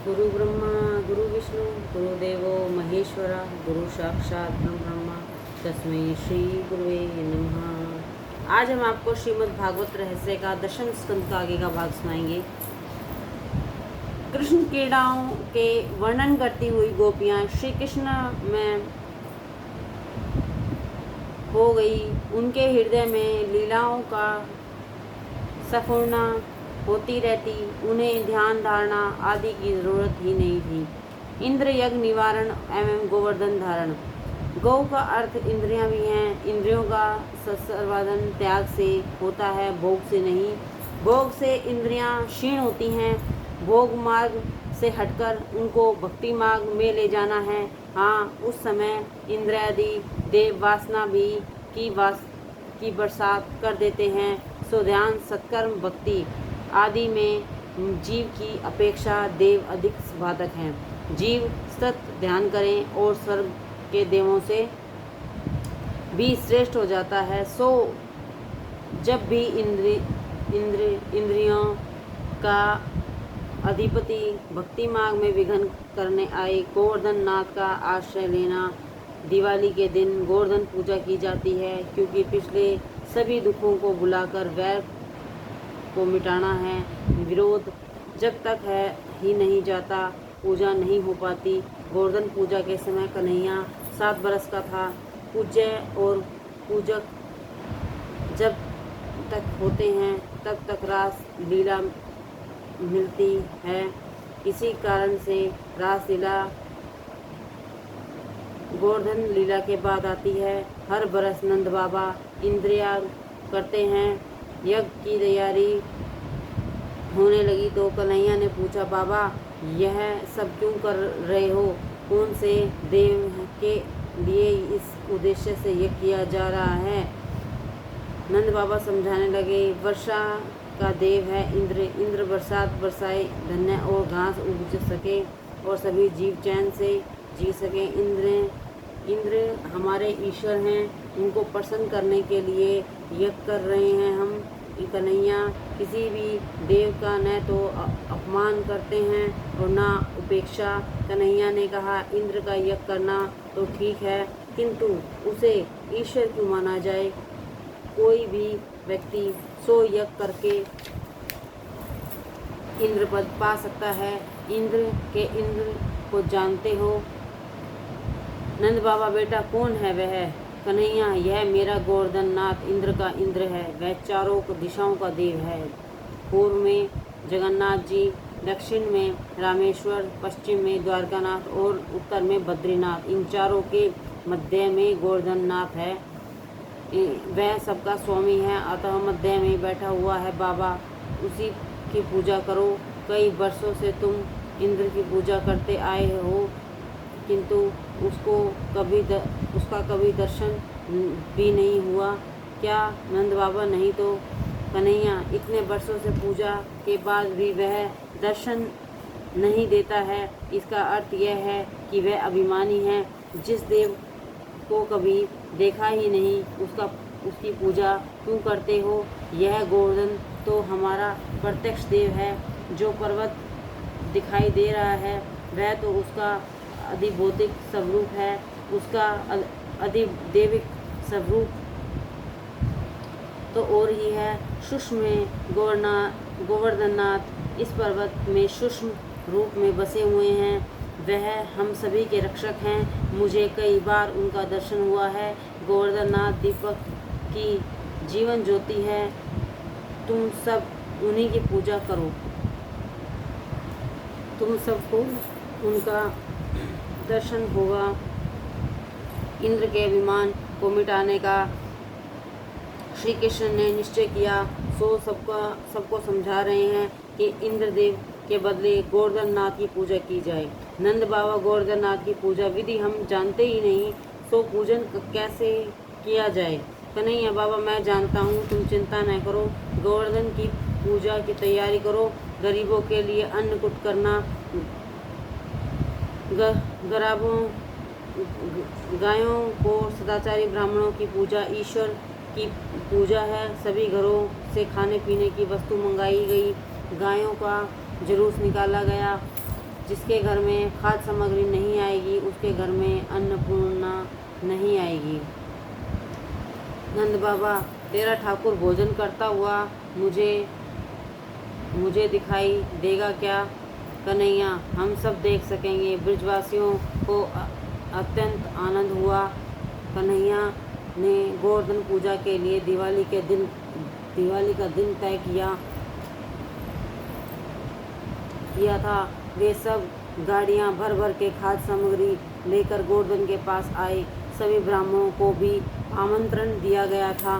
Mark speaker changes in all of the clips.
Speaker 1: गुरु ब्रह्मा गुरु विष्णु गुरुदेवो महेश्वरा गुरु साक्षात ब्रह्मा तस्मै श्री गुरुवे नमः। आज हम आपको श्रीमद् भागवत रहस्य का दशम स्कंद का आगे का भाग सुनाएंगे। कृष्ण क्रीड़ाओं के वर्णन करती हुई गोपियाँ श्री कृष्ण में हो गई। उनके हृदय में लीलाओं का सफुरना होती रहती, उन्हें ध्यान धारणा आदि की जरूरत ही नहीं थी। इंद्र यज्ञ निवारण एवं गोवर्धन धारण। गौ का अर्थ इंद्रियां भी हैं। इंद्रियों का सर्वाधन त्याग से होता है, भोग से नहीं। भोग से इंद्रियां क्षीण होती हैं। भोग मार्ग से हटकर उनको भक्ति मार्ग में ले जाना है। हाँ, उस समय इंद्रियादि देव वासना भी की बरसात कर देते हैं। सो ध्यान सत्कर्म भक्ति आदि में जीव की अपेक्षा देव अधिक बाधक हैं। जीव सतत ध्यान करें और स्वर्ग के देवों से भी श्रेष्ठ हो जाता है। सो जब भी इंद्रियों का अधिपति भक्ति मार्ग में विघ्न करने आए, गोवर्धन नाथ का आश्रय लेना। दिवाली के दिन गोवर्धन पूजा की जाती है, क्योंकि पिछले सभी दुखों को बुलाकर वैर को मिटाना है। विरोध जब तक है ही नहीं जाता, पूजा नहीं हो पाती। गोवर्धन पूजा के समय कन्हैया 7 बरस का था। पूज्य और पूजक जब तक होते हैं तब तक रास लीला मिलती है। इसी कारण से रास लीला गोवर्धन लीला के बाद आती है। हर बरस नंद बाबा इंद्रिया करते हैं। यज्ञ की तैयारी होने लगी तो कन्हैया ने पूछा, बाबा यह सब क्यों कर रहे हो? कौन से देव के लिए इस उद्देश्य से यज्ञ किया जा रहा है? नंद बाबा समझाने लगे, वर्षा का देव है इंद्र। इंद्र बरसात बरसाए, धन्य और घास उग सके और सभी जीव चैन से जी सके। इंद्र हमारे ईश्वर हैं, उनको प्रसन्न करने के लिए यज्ञ कर रहे हैं हम। कन्हैया किसी भी देव का न तो अपमान करते हैं और ना उपेक्षा। कन्हैया ने कहा, इंद्र का यज्ञ करना तो ठीक है, किंतु उसे ईश्वर क्यों माना जाए? कोई भी व्यक्ति सो यज्ञ करके इंद्र पद पा सकता है। इंद्र को जानते हो? नंद बाबा, बेटा कौन है वह? कन्हैया, यह मेरा गोवर्धन नाथ इंद्र का इंद्र है। वह चारों दिशाओं का देव है। पूर्व में जगन्नाथ जी, दक्षिण में रामेश्वर, पश्चिम में द्वारकानाथ और उत्तर में बद्रीनाथ। इन चारों के मध्य में गोवर्धन नाथ है। वह सबका स्वामी है, अतः मध्य में बैठा हुआ है। बाबा, उसी की पूजा करो। कई वर्षों से तुम इंद्र की पूजा करते आए हो, किंतु उसका कभी दर्शन भी नहीं हुआ क्या? नंद बाबा, नहीं तो। कन्हैया, इतने वर्षों से पूजा के बाद भी वह दर्शन नहीं देता है। इसका अर्थ यह है कि वह अभिमानी है। जिस देव को कभी देखा ही नहीं, उसकी पूजा क्यों करते हो? यह गोवर्धन तो हमारा प्रत्यक्ष देव है। जो पर्वत दिखाई दे रहा है वह तो उसका अधिभौतिक स्वरूप है। उसका अधिदैविक स्वरूप तो और ही है। सूक्ष्म में गोवर्धननाथ इस पर्वत में सूक्ष्म रूप में बसे हुए हैं। वह हम सभी के रक्षक हैं। मुझे कई बार उनका दर्शन हुआ है। गोवर्धननाथ दीपक की जीवन ज्योति है। तुम सब उन्हीं की पूजा करो। तुम सबको उनका दर्शन होगा। इंद्र के अभिमान को मिटाने का श्री कृष्ण ने निश्चय किया। सो सबको समझा रहे हैं कि इंद्रदेव के बदले गोवर्धन नाथ की पूजा की जाए। नंद बाबा, गोवर्धन नाथ की पूजा विधि हम जानते ही नहीं, सो पूजन कैसे किया जाए? कन्हैया, बाबा मैं जानता हूँ, तुम चिंता न करो। गोवर्धन की पूजा की तैयारी करो। गरीबों के लिए अन्न कुट करना, गायों को सदाचारी ब्राह्मणों की पूजा ईश्वर की पूजा है। सभी घरों से खाने पीने की वस्तु मंगाई गई। गायों का जुलूस निकाला गया। जिसके घर में खाद्य सामग्री नहीं आएगी उसके घर में अन्नपूर्णा नहीं आएगी। नंद बाबा, तेरा ठाकुर भोजन करता हुआ मुझे दिखाई देगा क्या? कन्हैया, हम सब देख सकेंगे। ब्रजवासियों को अत्यंत आनंद हुआ। कन्हैया ने गोवर्धन पूजा के लिए दिवाली का दिन तय किया था। वे सब गाड़ियां भर भर के खाद्य सामग्री लेकर गोवर्धन के पास आए। सभी ब्राह्मणों को भी आमंत्रण दिया गया था।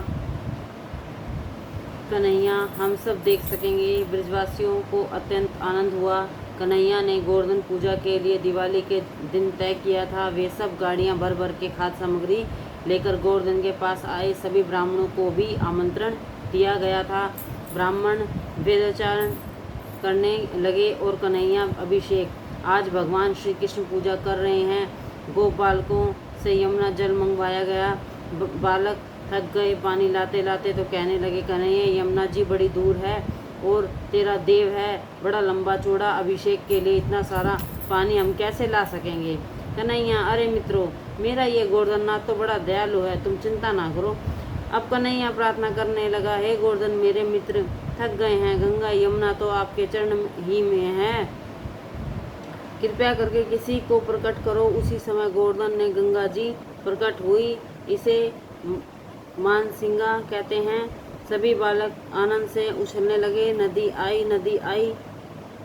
Speaker 1: कन्हैया, हम सब देख सकेंगे। ब्रजवासियों को अत्यंत आनंद हुआ। कन्हैया ने गोवर्धन पूजा के लिए दिवाली के दिन तय किया था। वे सब गाड़ियां भर भर के खाद्य सामग्री लेकर गोवर्धन के पास आए। सभी ब्राह्मणों को भी आमंत्रण दिया गया था। ब्राह्मण वेदोच्चारण करने लगे और कन्हैया अभिषेक। आज भगवान श्री कृष्ण पूजा कर रहे हैं। गोपालकों से यमुना जल मंगवाया गया। बालक थक गए पानी लाते लाते तो कहने लगे, कन्हैया, यमुना जी बड़ी दूर है और तेरा देव है बड़ा लंबा चौड़ा, अभिषेक के लिए इतना सारा पानी हम कैसे ला सकेंगे? कन्हैया, अरे मित्रों, मेरा ये गोवर्धननाथ तो बड़ा दयालु है, तुम चिंता ना करो। अब कन्हैया प्रार्थना करने लगा, हे गोवर्धन, मेरे मित्र थक गए हैं। गंगा यमुना तो आपके चरण ही में है, कृपया करके किसी को प्रकट करो। उसी समय गोवर्धन ने गंगा जी प्रकट हुई। इसे मानसिंगा कहते हैं। सभी बालक आनंद से उछलने लगे। नदी आई, नदी आई।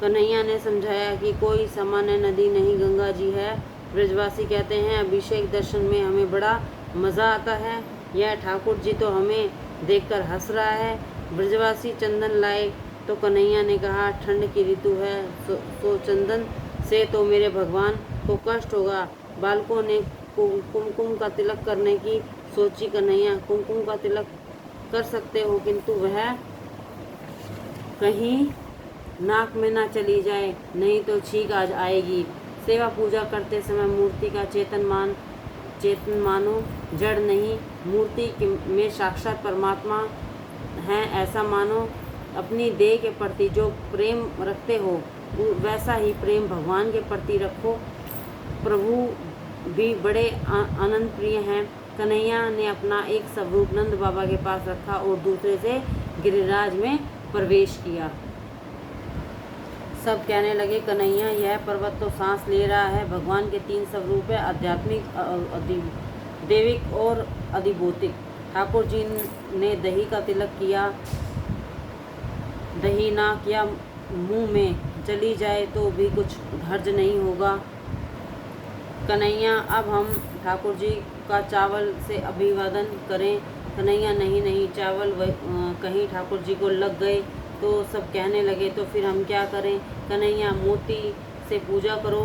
Speaker 1: कन्हैया ने समझाया कि कोई सामान्य नदी नहीं, गंगा जी है। ब्रजवासी कहते हैं, अभिषेक दर्शन में हमें बड़ा मज़ा आता है। यह ठाकुर जी तो हमें देखकर हंस रहा है। ब्रजवासी चंदन लाए तो कन्हैया ने कहा, ठंड की ऋतु है, सो चंदन से तो मेरे भगवान को कष्ट होगा। बालकों ने कुमकुम का तिलक करने की सोची। कन्हैया, कुमकुम का तिलक कर सकते हो, किंतु वह कहीं नाक में ना चली जाए, नहीं तो छींक आ आएगी। सेवा पूजा करते समय मूर्ति का चेतन मानो, जड़ नहीं। मूर्ति में साक्षात परमात्मा है ऐसा मानो। अपनी देह के प्रति जो प्रेम रखते हो वैसा ही प्रेम भगवान के प्रति रखो। प्रभु भी बड़े आनंद प्रिय हैं। कन्हैया ने अपना एक स्वरूप नंद बाबा के पास रखा और दूसरे से गिरिराज में प्रवेश किया। सब कहने लगे, कन्हैया, यह पर्वत तो सांस ले रहा है। भगवान के 3 स्वरूप है, आध्यात्मिक, देविक और अधिभौतिक। ठाकुर जी ने दही का तिलक किया। दही ना किया मुंह में चली जाए तो भी कुछ हर्ज नहीं होगा। कन्हैया, अब हम ठाकुर जी का चावल से अभिवादन करें। कन्हैया, नहीं, चावल कहीं ठाकुर जी को लग गए तो सब कहने लगे, तो फिर हम क्या करें? कन्हैया, मोती से पूजा करो।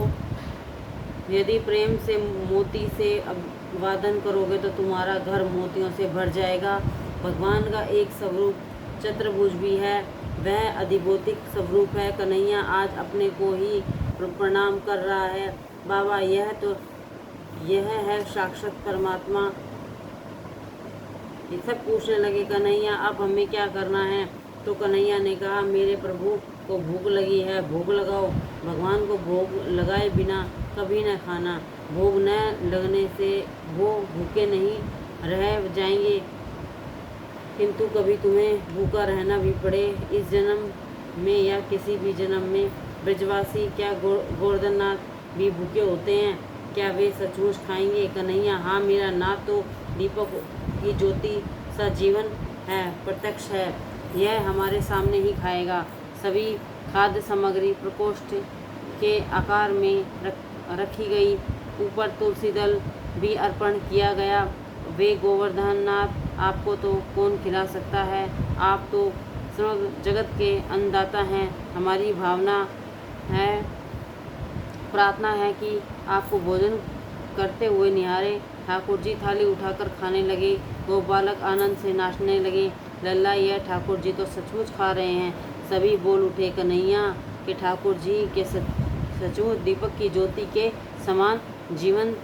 Speaker 1: यदि प्रेम से मोती से अभिवादन करोगे तो तुम्हारा घर मोतियों से भर जाएगा। भगवान का एक स्वरूप चतुर्भुज भी है, वह अधिभौतिक स्वरूप है। कन्हैया आज अपने को ही प्रणाम कर रहा है। बाबा, यह है साक्षात परमात्मा। ये सब पूछने लगे, कन्हैया अब हमें क्या करना है? तो कन्हैया ने कहा, मेरे प्रभु को भूख लगी है, भोग लगाओ। भगवान को भोग लगाए बिना कभी न खाना। भोग न लगने से वो भूखे नहीं रह जाएंगे, किंतु कभी तुम्हें भूखा रहना भी पड़े, इस जन्म में या किसी भी जन्म में। ब्रजवासी, क्या गोवर्धननाथ भी भूखे होते हैं? क्या वे सचमुच खाएंगे? कन्हैया, हाँ, मेरा नाथ तो दीपक की ज्योति सा जीवन है, प्रत्यक्ष है, यह हमारे सामने ही खाएगा। सभी खाद्य सामग्री प्रकोष्ठ के आकार में रखी गई। ऊपर तुलसी दल भी अर्पण किया गया। वे गोवर्धननाथ, आपको तो कौन खिला सकता है? आप तो समग्र जगत के अन्नदाता हैं। हमारी प्रार्थना है कि आपको भोजन करते हुए निहारे। ठाकुर जी थाली उठाकर खाने लगे। वो बालक आनंद से नाचने लगे। लल्ला, यह ठाकुर जी तो सचमुच खा रहे हैं। सभी बोल उठे, कन्हैया के ठाकुर जी के सचमुच दीपक की ज्योति के समान जीवन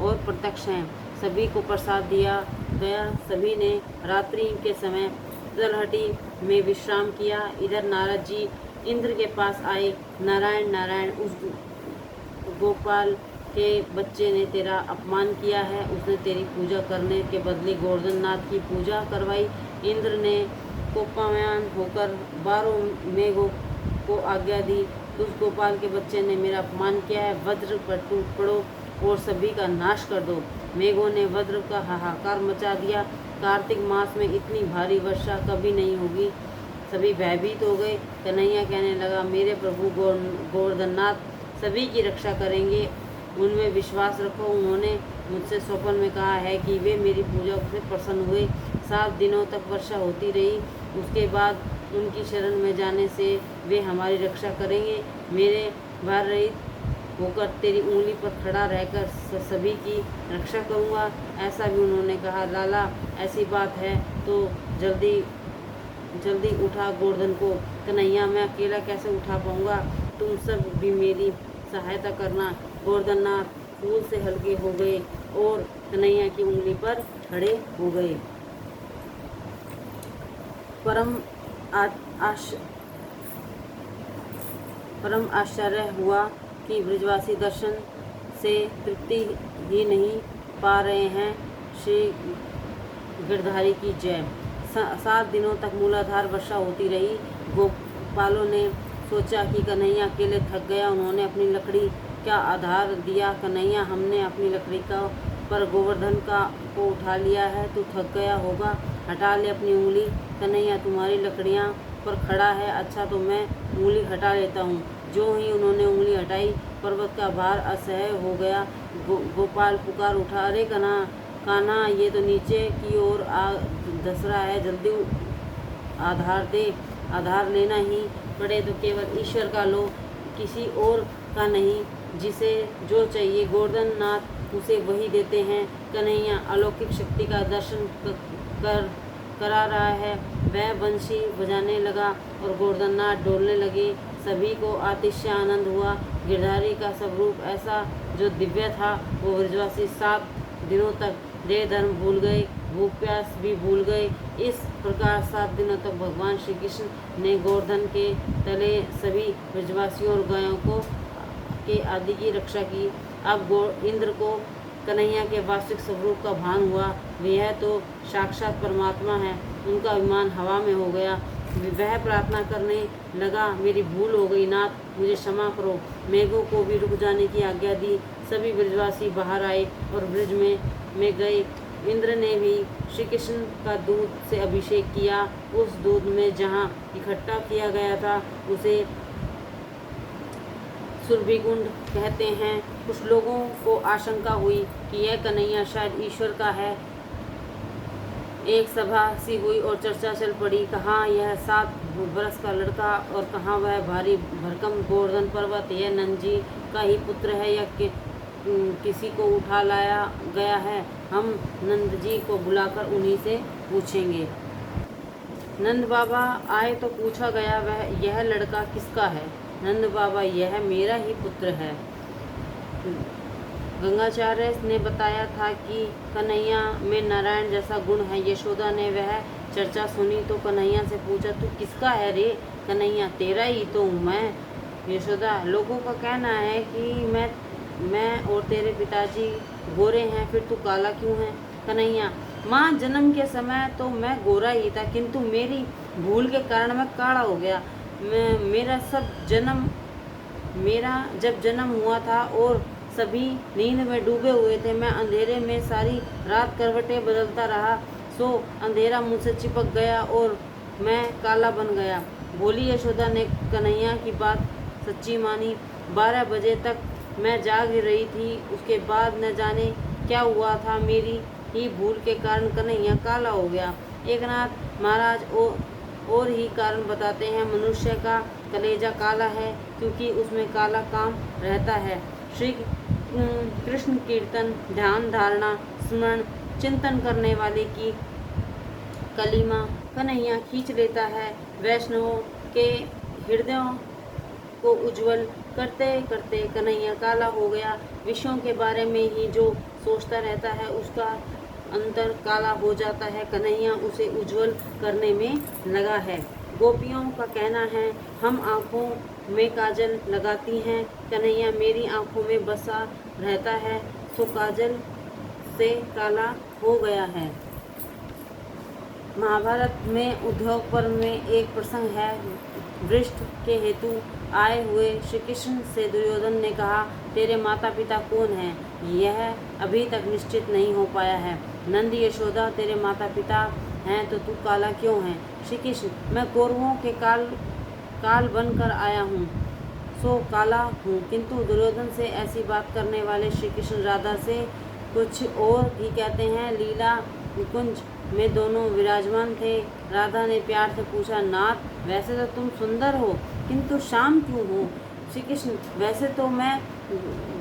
Speaker 1: और प्रत्यक्ष हैं। सभी को प्रसाद दिया गया। सभी ने रात्रि के समय तलहटी में विश्राम किया। इधर नारद जी इंद्र के पास आए, नारायण नारायण, उस गोपाल के बच्चे ने तेरा अपमान किया है, उसने तेरी पूजा करने के बदले गोवर्धन नाथ की पूजा करवाई। इंद्र ने कोपायमान होकर 12 मेघों को आज्ञा दी, उस गोपाल के बच्चे ने मेरा अपमान किया है, वज्र पर टूट पड़ो और सभी का नाश कर दो। मेघों ने वज्र का हाहाकार मचा दिया। कार्तिक मास में इतनी भारी वर्षा कभी नहीं होगी। सभी भयभीत हो गए। कन्हैया कहने लगा, मेरे प्रभु गोवर्धननाथ सभी की रक्षा करेंगे, उनमें विश्वास रखो। उन्होंने मुझसे स्वप्न में कहा है कि वे मेरी पूजा से प्रसन्न हुए। 7 दिनों तक वर्षा होती रही, उसके बाद उनकी शरण में जाने से वे हमारी रक्षा करेंगे। मेरे भार रहित होकर तेरी उंगली पर खड़ा रहकर सभी की रक्षा करूँगा, ऐसा भी उन्होंने कहा। लाला, ऐसी बात है तो जल्दी जल्दी उठा गोवर्धन को। कन्हैया, मैं अकेला कैसे उठा पाऊँगा, तुम सब भी मेरी सहायता करना। गोवर्धननाथ फूल से हल्के हो गए और कन्हैया की उंगली पर खड़े हो गए। परम आश्चर्य हुआ कि ब्रजवासी दर्शन से तृप्ति ही नहीं पा रहे हैं। श्री गिरधारी की जय। 7 दिनों तक मूलाधार वर्षा होती रही। गोपालों ने सोचा कि कन्हैया अकेले थक गया, उन्होंने अपनी लकड़ी का आधार दिया। कन्हैया, हमने अपनी लकड़ी का पर गोवर्धन को उठा लिया है, तू थक गया होगा, हटा ले अपनी उंगली। कन्हैया, तुम्हारी लकड़ियाँ पर खड़ा है, अच्छा तो मैं उंगली हटा लेता हूँ। जो ही उन्होंने उंगली हटाई, पर्वत का भार असह्य हो गया। गोपाल पुकार उठा, अरे कान्हा, ये तो नीचे की ओर धस रहा है, जल्दी आधार दे। आधार लेना ही पड़े तो केवल ईश्वर का लो, किसी और का नहीं। जिसे जो चाहिए गोवर्धन नाथ उसे वही देते हैं। कन्हैया अलौकिक शक्ति का दर्शन करा रहा है। वह बंशी बजाने लगा और गोवर्धन नाथ डोलने लगे। सभी को अतिशय आनंद हुआ। गिरधारी का स्वरूप ऐसा जो दिव्य था, वो ब्रजवासी 7 दिनों तक देह धर्म भूल गए, भूख प्यास भी भूल गए। इस प्रकार 7 दिनों तक भगवान श्री कृष्ण ने गोवर्धन के तले सभी ब्रजवासियों और गायों को के आदि की रक्षा की। अब इंद्र को कन्हैया के वास्तविक स्वरूप का भान हुआ। वह तो साक्षात परमात्मा है। उनका विमान हवा में हो गया। वह प्रार्थना करने लगा, मेरी भूल हो गई नाथ, मुझे क्षमा करो। मेघों को भी रुक जाने की आज्ञा दी। सभी ब्रजवासी बाहर आए और ब्रज में गए। इंद्र ने भी श्री कृष्ण का दूध से अभिषेक किया। उस दूध में जहाँ इकट्ठा किया गया था उसे सुरभिकुंड कहते हैं। कुछ लोगों को आशंका हुई कि यह कन्हैया शायद ईश्वर का है। एक सभा सी हुई और चर्चा चल पड़ी, कहाँ यह 7 बरस का लड़का और कहाँ वह भारी भरकम गोवर्धन पर्वत। यह नंद जी का ही पुत्र है या किसी को उठा लाया गया है। हम नंद जी को बुलाकर उन्हीं से पूछेंगे। नंद बाबा आए तो पूछा गया, वह यह लड़का किसका है? नंद बाबा, यह मेरा ही पुत्र है। गंगाचार्य ने बताया था कि कन्हैया में नारायण जैसा गुण है। यशोदा ने वह चर्चा सुनी तो कन्हैया से पूछा, तू किसका है रे? कन्हैया, तेरा ही तो हूँ मैं। यशोदा, लोगों का कहना है कि मैं और तेरे पिताजी गोरे हैं, फिर तू काला क्यों है? कन्हैया, माँ, जन्म के समय तो मैं गोरा ही था, किंतु मेरी भूल के कारण मैं काला हो गया। मेरा जब जन्म हुआ था और सभी नींद में डूबे हुए थे, मैं अंधेरे में सारी रात करवटें बदलता रहा, सो अंधेरा मुझसे चिपक गया और मैं काला बन गया। बोली यशोदा ने कन्हैया की बात सच्ची मानी। 12 बजे तक मैं जाग रही थी, उसके बाद न जाने क्या हुआ था, मेरी ही भूल के कारण कन्हैया काला हो गया। एकनाथ महाराज और ही कारण बताते हैं, मनुष्य का कलेजा काला है क्योंकि उसमें काला काम रहता है। श्री कृष्ण कीर्तन, ध्यान, धारणा, स्मरण, चिंतन करने वाले की कलीमा कन्हैया खींच लेता है। वैष्णवों के हृदयों को उज्जवल करते करते कन्हैया काला हो गया। विषयों के बारे में ही जो सोचता रहता है उसका अंतर काला हो जाता है। कन्हैया उसे उज्जवल करने में लगा है। गोपियों का कहना है, हम आँखों में काजल लगाती हैं, कन्हैया मेरी आँखों में बसा रहता है, सो काजल से काला हो गया है। महाभारत में उद्योग पर्व में एक प्रसंग है। वृष्ट के हेतु आए हुए श्री कृष्ण से दुर्योधन ने कहा, तेरे माता पिता कौन हैं? यह अभी तक निश्चित नहीं हो पाया है। नंद यशोदा तेरे माता पिता हैं तो तू काला क्यों है? श्री कृष्ण, मैं कौरवों के काल बनकर आया हूँ, सो काला हूँ। किंतु दुर्योधन से ऐसी बात करने वाले श्री कृष्ण राधा से कुछ और ही कहते हैं। लीला कुंज में दोनों विराजमान थे। राधा ने प्यार से पूछा, नाथ वैसे तो तुम सुंदर हो, किंतु श्याम क्यों हो? श्री कृष्ण, वैसे तो मैं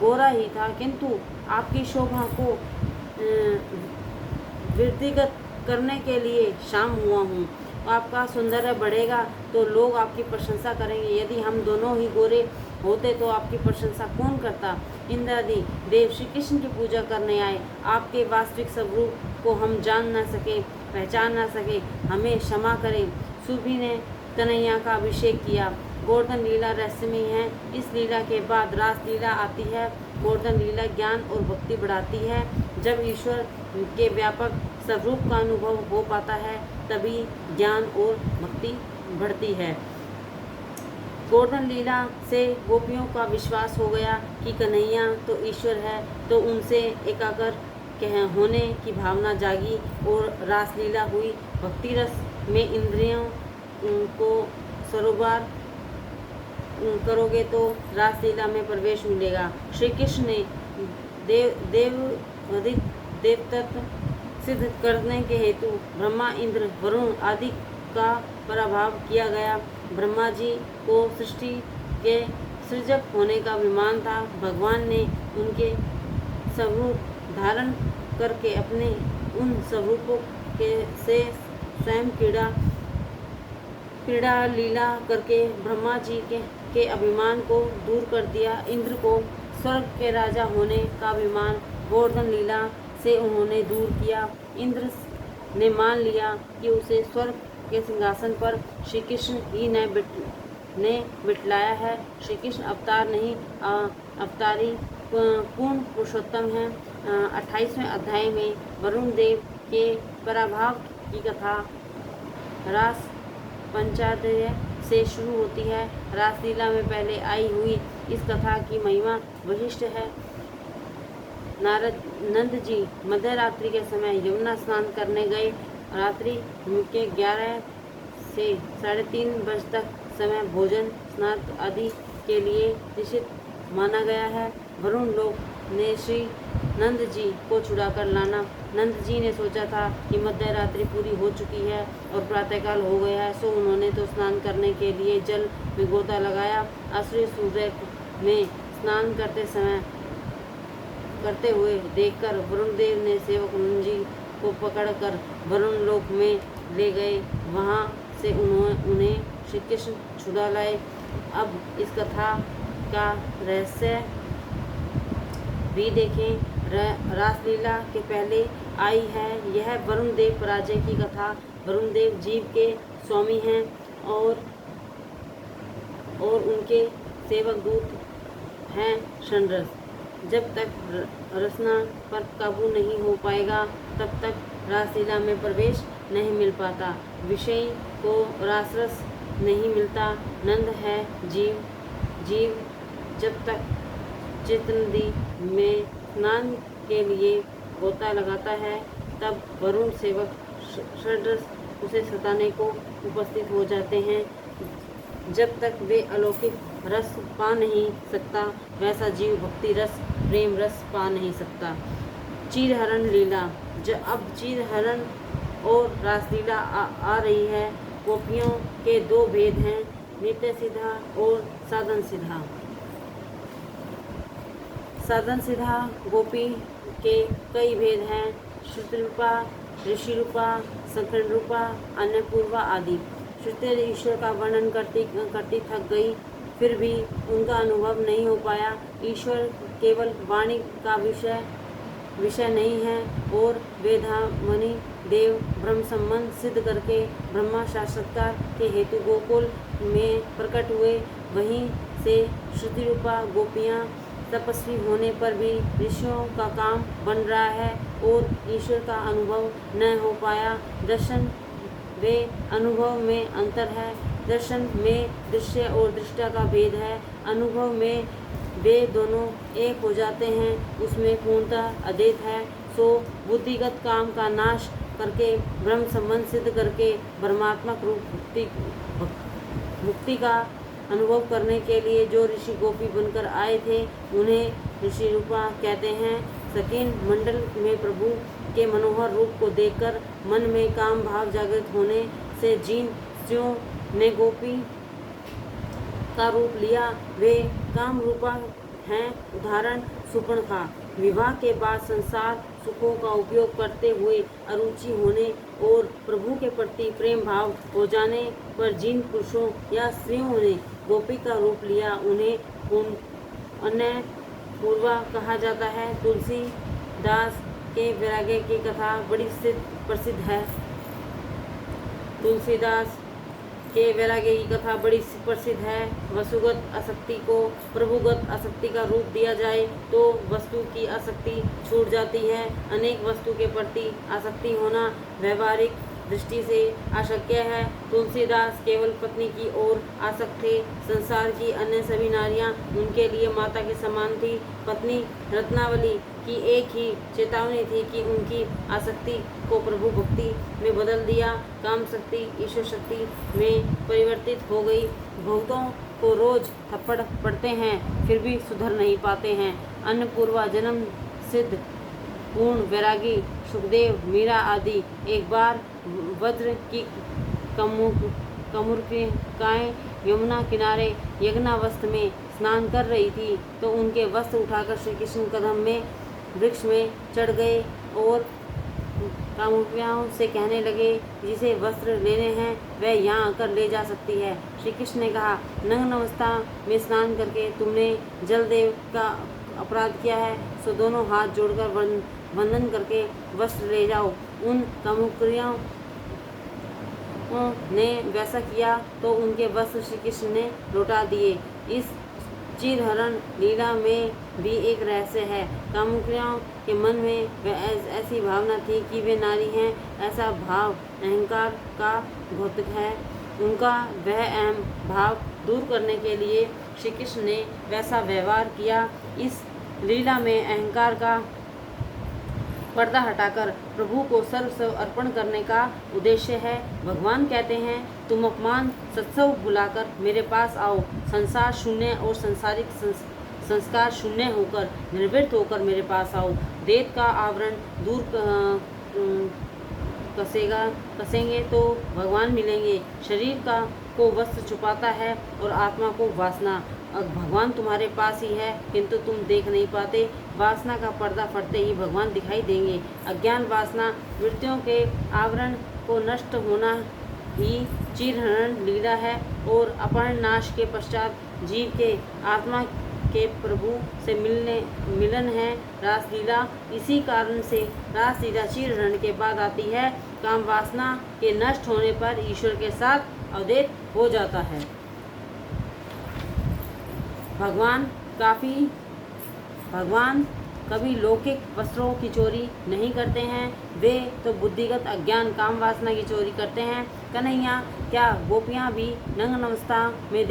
Speaker 1: गोरा ही था, किंतु आपकी शोभा को वृद्धिगत करने के लिए श्याम हुआ हूँ। आपका सौंदर्य बढ़ेगा तो लोग आपकी प्रशंसा करेंगे। यदि हम दोनों ही गोरे होते तो आपकी प्रशंसा कौन करता? इंद्रादि देव श्री कृष्ण की पूजा करने आए। आपके वास्तविक स्वरूप को हम जान न सके, पहचान न सके, हमें क्षमा करें। सुरभि ने कन्हैया का अभिषेक किया। गोवर्धन लीला रहस्यमयी है। इस लीला के बाद रास लीला आती है। गोवर्धन लीला ज्ञान और भक्ति बढ़ाती है। जब ईश्वर के व्यापक स्वरूप का अनुभव हो पाता है तभी ज्ञान और भक्ति बढ़ती है। गोवर्धन लीला से गोपियों का विश्वास हो गया कि कन्हैया तो ईश्वर है, तो उनसे एकाकर होने की भावना जागी और रासलीला हुई। भक्ति रस में इंद्रियों को सरोबार करोगे तो रासलीला में प्रवेश मिलेगा। श्री कृष्ण ने देवतत्व सिद्ध करने के हेतु ब्रह्मा, इंद्र, वरुण आदि का पराभव किया गया। ब्रह्मा जी को सृष्टि के सृजक होने का अभिमान था। भगवान ने उनके स्वरूप धारण करके अपने उन स्वरूपों से स्वयं क्रीड़ा लीला करके ब्रह्मा जी के अभिमान को दूर कर दिया। इंद्र को स्वर्ग के राजा होने का अभिमान गोवर्धन लीला से उन्होंने दूर किया। इंद्र ने मान लिया कि उसे स्वर्ग के सिंहासन पर श्री कृष्ण ही ने बिठलाया है। श्री कृष्ण अवतार नहीं, अवतारी पूर्ण पुरुषोत्तम हैं। 28वें अध्याय में वरुण देव के पराभव की कथा रास पंचाध्याय से शुरू होती है। रासलीला में पहले आई हुई इस कथा की महिमा विशिष्ट है। नंद जी मध्य रात्रि के समय यमुना स्नान करने गए। रात्रि के 11 से 3:30 बजे तक समय भोजन, स्नान आदि के लिए निश्चित माना गया है। वरुण लोक ने श्री नंद जी को छुड़ाकर लाना। नंद जी ने सोचा था कि मध्य रात्रि पूरी हो चुकी है और प्रातःकाल हो गया है, सो उन्होंने तो स्नान करने के लिए जल में गोता लगाया। असुर सूर्य में स्नान करते हुए देखकर वरुण देव ने सेवक नंद जी को पकड़कर वरुण लोक में ले गए। वहाँ से उन्हें श्री कृष्ण छुड़ा लाए। अब इस कथा का रहस्य भी देखें। रासलीला के पहले आई है यह वरुण देव पराजय की कथा। वरुण देव जीव के स्वामी हैं और उनके सेवक दूत हैं षणरस। जब तक रसना पर काबू नहीं हो पाएगा तब तक रासलीला में प्रवेश नहीं मिल पाता। विषय को रासरस नहीं मिलता। नंद है जीव जब तक चितनदी में स्नान के लिए गोता लगाता है तब वरुण सेवक षड्रस उसे सताने को उपस्थित हो जाते हैं। जब तक वे अलौकिक रस पा नहीं सकता वैसा जीव भक्ति रस, प्रेम रस पा नहीं सकता। चीरहरण लीला। अब चीरहरण और रासलीला आ रही है। गोपियों के दो भेद हैं, नित्य सिद्धा और साधन सिद्धा। साधन सिद्धा गोपी के कई भेद हैं, श्रुति रूपा, ऋषि रूपा, संकरण रूपा, अन्नपूर्वा आदि। श्रुति ईश्वर का वर्णन करती थक गई, फिर भी उनका अनुभव नहीं हो पाया। ईश्वर केवल वाणी का विषय विषय नहीं है और वेदामणि देव ब्रह्म संबंध सिद्ध करके ब्रह्मा साक्षात्कार के हेतु गोकुल में प्रकट हुए। वहीं से श्रुति रूपा गोपियाँ तपस्वी होने पर भी ऋषियों का काम बन रहा है और ईश्वर का अनुभव न हो पाया। दर्शन वे अनुभव में अंतर है। दर्शन में दृश्य और दृष्टा का भेद है। अनुभव में वे दोनों एक हो जाते हैं, उसमें पूर्णतः अद्वैत है। सो बुद्धिगत काम का नाश करके ब्रह्म संबंध सिद्ध करके परमात्मक रूप मुक्ति का अनुभव करने के लिए जो ऋषि गोपी बनकर आए थे उन्हें ऋषि रूपा कहते हैं। सकीन मंडल में प्रभु के मनोहर रूप को देखकर मन में काम भाव जागृत होने से जिन स्त्रियों ने गोपी का रूप लिया वे काम रूपा हैं। उदाहरण सुपर्णखा। विवाह के बाद संसार सुखों का उपयोग करते हुए अरुचि होने और प्रभु के प्रति प्रेम भाव हो जाने पर जिन पुरुषों या स्त्रियों ने गोपी का रूप लिया उन्हें अन्य पूर्वा कहा जाता है। तुलसीदास के वैराग्य की कथा बड़ी प्रसिद्ध है। तुलसीदास के वैराग्य की कथा बड़ी प्रसिद्ध है। वस्तुगत आसक्ति को प्रभुगत आसक्ति का रूप दिया जाए तो वस्तु की आसक्ति छूट जाती है। अनेक वस्तु के प्रति आसक्ति होना व्यवहारिक दृष्टि से अशक्य है। तुलसीदास केवल पत्नी की ओर आसक्त थे। संसार की अन्य सभी नारियां उनके लिए माता के समान थी। पत्नी रत्नावली की एक ही चेतावनी थी कि उनकी आसक्ति को प्रभु भक्ति में बदल दिया। काम शक्ति ईश्वर शक्ति में परिवर्तित हो गई। बहुतों को रोज थप्पड़ पड़ते हैं फिर भी सुधर नहीं पाते हैं। अन्नपूर्वा जन्म सिद्ध पूर्ण वैरागी सुखदेव मीरा आदि एक बार वज्र की कमुर्काएँ यमुना किनारे यज्ञावस्थ में स्नान कर रही थी तो उनके वस्त्र उठाकर श्री कृष्ण कदम में वृक्ष में चढ़ गए और कामुकियाओं से कहने लगे जिसे वस्त्र लेने हैं वह यहाँ आकर ले जा सकती है। श्री कृष्ण ने कहा नग्न अवस्था में स्नान करके तुमने जलदेव का अपराध किया है, सो दोनों हाथ जोड़कर वंदन करके वस्त्र ले जाओ। उन कामुकियों ने वैसा किया तो उनके वस्त्र श्री कृष्ण ने लौटा दिए। इस चिरहरण लीला में भी एक रहस्य है। कामुकियों के मन में वह ऐसी भावना थी कि वे नारी हैं। ऐसा भाव अहंकार का घोतक है। उनका वह अहम भाव दूर करने के लिए श्री कृष्ण ने वैसा व्यवहार किया। इस लीला में अहंकार का पर्दा हटाकर प्रभु को सर्वस्व अर्पण करने का उद्देश्य है। भगवान कहते हैं तुम अपमान सत्सव भुलाकर मेरे पास आओ। संसार शून्य और संसारिक संस्कार शून्य होकर निर्वृत्त होकर मेरे पास आओ। देह का आवरण दूर कसेंगे तो भगवान मिलेंगे। शरीर का को वस्त्र छुपाता है और आत्मा को वासना। भगवान तुम्हारे पास ही है किंतु तुम देख नहीं पाते। वासना का पर्दा फटते ही भगवान दिखाई देंगे। अज्ञान वासना वृत्तियों के आवरण को नष्ट होना ही चिरहरण लीला है और अपहरण नाश के पश्चात जीव के आत्मा के प्रभु से मिलन है रासलीला। इसी कारण से रासलीला चिरहरण के बाद आती है। काम वासना के नष्ट होने पर ईश्वर के साथ अद्वैत हो जाता है। भगवान कभी लौकिक वस्त्रों की चोरी नहीं करते हैं। वे तो बुद्धिगत अज्ञान काम वासना की चोरी करते हैं। कन्हैया क्या गोपियाँ भी नग्न अवस्था में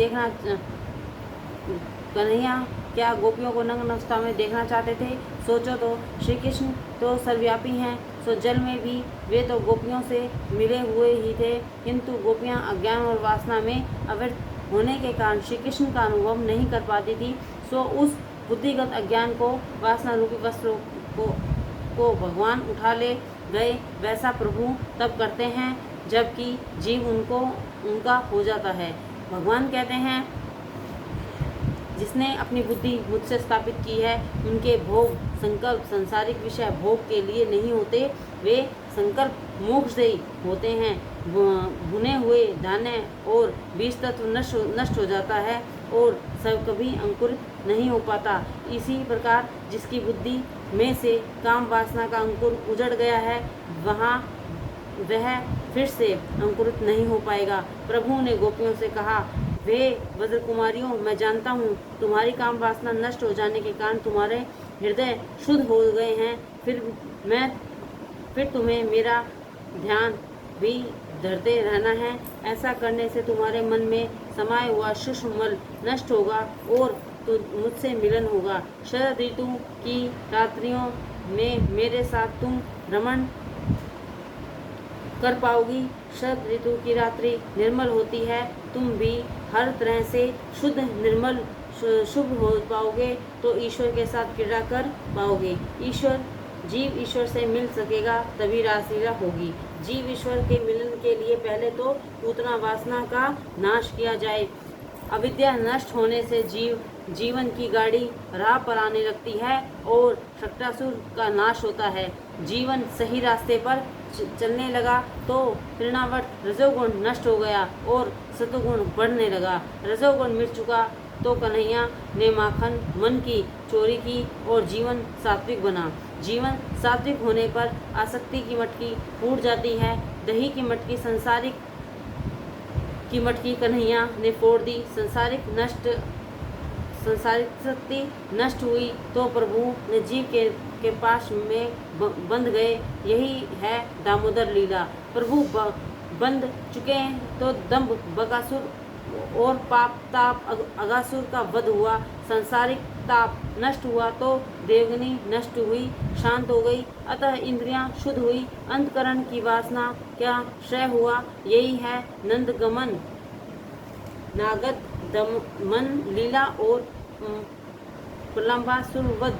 Speaker 1: गोपियों को नग्न अवस्था में देखना चाहते थे? सोचो तो, श्री कृष्ण तो सर्वव्यापी हैं, सो जल में भी वे तो गोपियों से मिले हुए ही थे, किंतु गोपियाँ अज्ञान और वासना में अवृत होने के कारण श्री कृष्ण का अनुभव नहीं कर पाती थी। सो उस बुद्धिगत अज्ञान को वासना रूपी वस्त्रों को भगवान उठा ले गए। वैसा प्रभु तब करते हैं जबकि जीव उनका हो जाता है। भगवान कहते हैं जिसने अपनी बुद्धि मुझसे स्थापित की है उनके भोग संकल्प सांसारिक विषय भोग के लिए नहीं होते, वे संकल्प मोक्ष से ही होते हैं। भुने हुए धान्य और बीज तत्व नष्ट हो जाता है और सब कभी अंकुरित नहीं हो पाता। इसी प्रकार जिसकी बुद्धि में से काम वासना का अंकुर उजड़ गया है, वह फिर से अंकुरित नहीं हो पाएगा। प्रभु ने गोपियों से कहा, वे वज्र कुमारियों, मैं जानता हूँ तुम्हारी काम वासना नष्ट हो जाने के कारण तुम्हारे हृदय शुद्ध हो गए हैं, फिर तुम्हें मेरा ध्यान भी धरते रहना है। ऐसा करने से तुम्हारे मन में समाया हुआ सूक्ष्म मल नष्ट होगा और तो मुझसे मिलन होगा। शरद ऋतु की रात्रियों में मेरे साथ तुम भ्रमण कर पाओगी। शरद ऋतु की रात्रि निर्मल होती है, तुम भी हर तरह से शुद्ध निर्मल शुभ हो पाओगे, तो ईश्वर के साथ क्रीड़ा कर पाओगे। जीव ईश्वर से मिल सकेगा, तभी रासलीला होगी। जीव ईश्वर के मिलन के लिए पहले तो पूतना वासना का नाश किया जाए। अविद्या नष्ट होने से जीवन की गाड़ी राह पर आने लगती है और शक्टासुर का नाश होता है। जीवन सही रास्ते पर चलने लगा तो तृणावर्त रजोगुण नष्ट हो गया और सतोगुण बढ़ने लगा। रजोगुण मिट चुका तो कन्हैया ने माखन मन की चोरी की और जीवन सात्विक बना। जीवन सात्विक होने पर आसक्ति की मटकी फूट जाती है। दही की मटकी संसारिक की मटकी कन्हैया ने फोड़ दी। संसारिक शक्ति नष्ट हुई तो प्रभु ने जीव के पास में बंध गए। यही है दामोदर लीला। प्रभु बंध चुके हैं तो दंभ बकासुर और पाप ताप अगासुर का वध हुआ। संसारिक ताप नष्ट हुआ तो देवगनी नष्ट हुई, शांत हो गई, अतः इंद्रियां शुद्ध हुई। अंतकरण की वासना क्या क्षय हुआ। यही है नंदगमन, नागद दमन लीला और प्रलंबासुर वध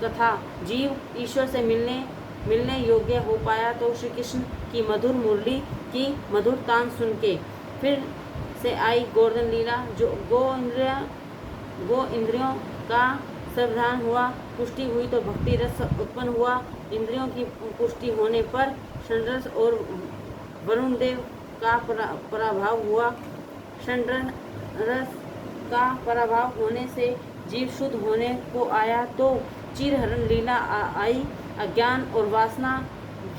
Speaker 1: कथा। जीव ईश्वर से मिलने योग्य हो पाया तो श्री कृष्ण की मधुर मुरली की मधुर तान सुन के फिर से आई गोवर्धन लीला। जो गो इंद्रियों का सावधान हुआ, पुष्टि हुई तो भक्ति रस उत्पन्न हुआ। इंद्रियों की पुष्टि होने पर षड्रस और वरुण देव का पराभव हुआ। षड्रस का पराभव होने से जीव शुद्ध होने को आया तो चिरहरण लीला आई। अज्ञान और वासना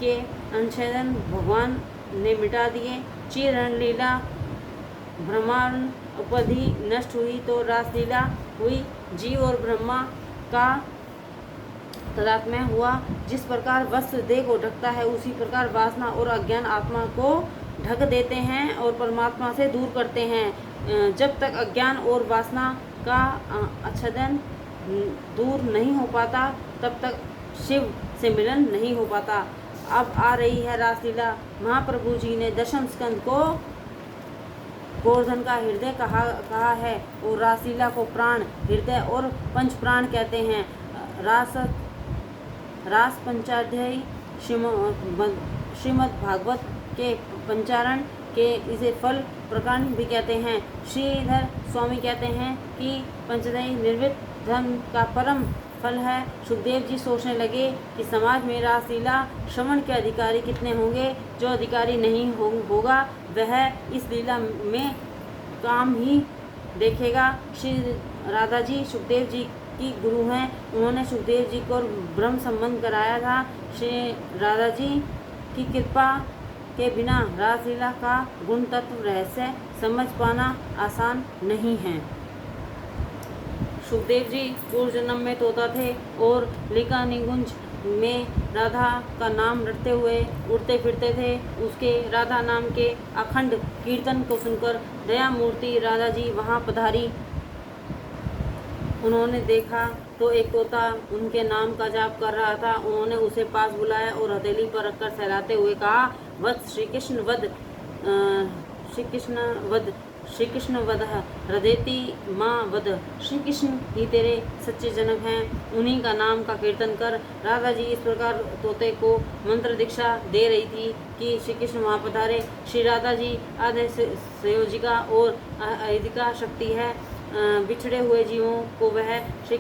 Speaker 1: के अंशेदन भगवान ने मिटा दिए। चिरहरण लीला ब्रह्मांड उपाधि नष्ट हुई तो रासलीला हुई। जीव और ब्रह्मा का तादात्म्य हुआ। जिस प्रकार वस्त्र देह को ढकता है, उसी प्रकार वासना और अज्ञान आत्मा को ढक देते हैं और परमात्मा से दूर करते हैं। जब तक अज्ञान और वासना का आच्छादन दूर नहीं हो पाता, तब तक शिव से मिलन नहीं हो पाता। अब आ रही है रासलीला। महाप्रभु जी ने दशम स्कंद को गोवर्धन का हृदय कहा है और रासलीला को प्राण, हृदय और पंच प्राण कहते हैं। रास पंचाध्यायी श्रीमद् भागवत के पंचारण के इसे फल प्रकरण भी कहते हैं। श्रीधर स्वामी कहते हैं कि पंचदयी निर्मित धर्म का परम फल है। सुखदेव जी सोचने लगे कि समाज में रासलीला श्रवण के अधिकारी कितने होंगे। जो अधिकारी नहीं होगा वह इस लीला में काम ही देखेगा। श्री राधा जी सुखदेव जी की गुरु हैं। उन्होंने सुखदेव जी को ब्रह्म संबंध कराया था। श्री राधा जी की कृपा के बिना रासलीला का गुण तत्व रहस्य समझ पाना आसान नहीं है। सुखदेव जी पूर्व जन्म में तोता थे और लिका निकुंज में राधा का नाम रटते हुए उड़ते फिरते थे। उसके राधा नाम के अखंड कीर्तन को सुनकर दया मूर्ति राधा जी वहाँ पधारी। उन्होंने देखा तो एक तोता उनके नाम का जाप कर रहा था। उन्होंने उसे पास बुलाया और हथेली पर रखकर सहलाते हुए कहा, वत्स श्री कृष्ण वध हृदयति माँ वध। श्री कृष्ण ही तेरे सच्चे जनक हैं, उन्हीं का नाम का कीर्तन कर। राधा जी इस प्रकार तोते को मंत्र दीक्षा दे रही थी कि श्री कृष्ण वहाँ पधारे। श्री राधा जी आद्य संयोजिका और अहिदिका शक्ति है। बिछड़े हुए जीवों को वह श्री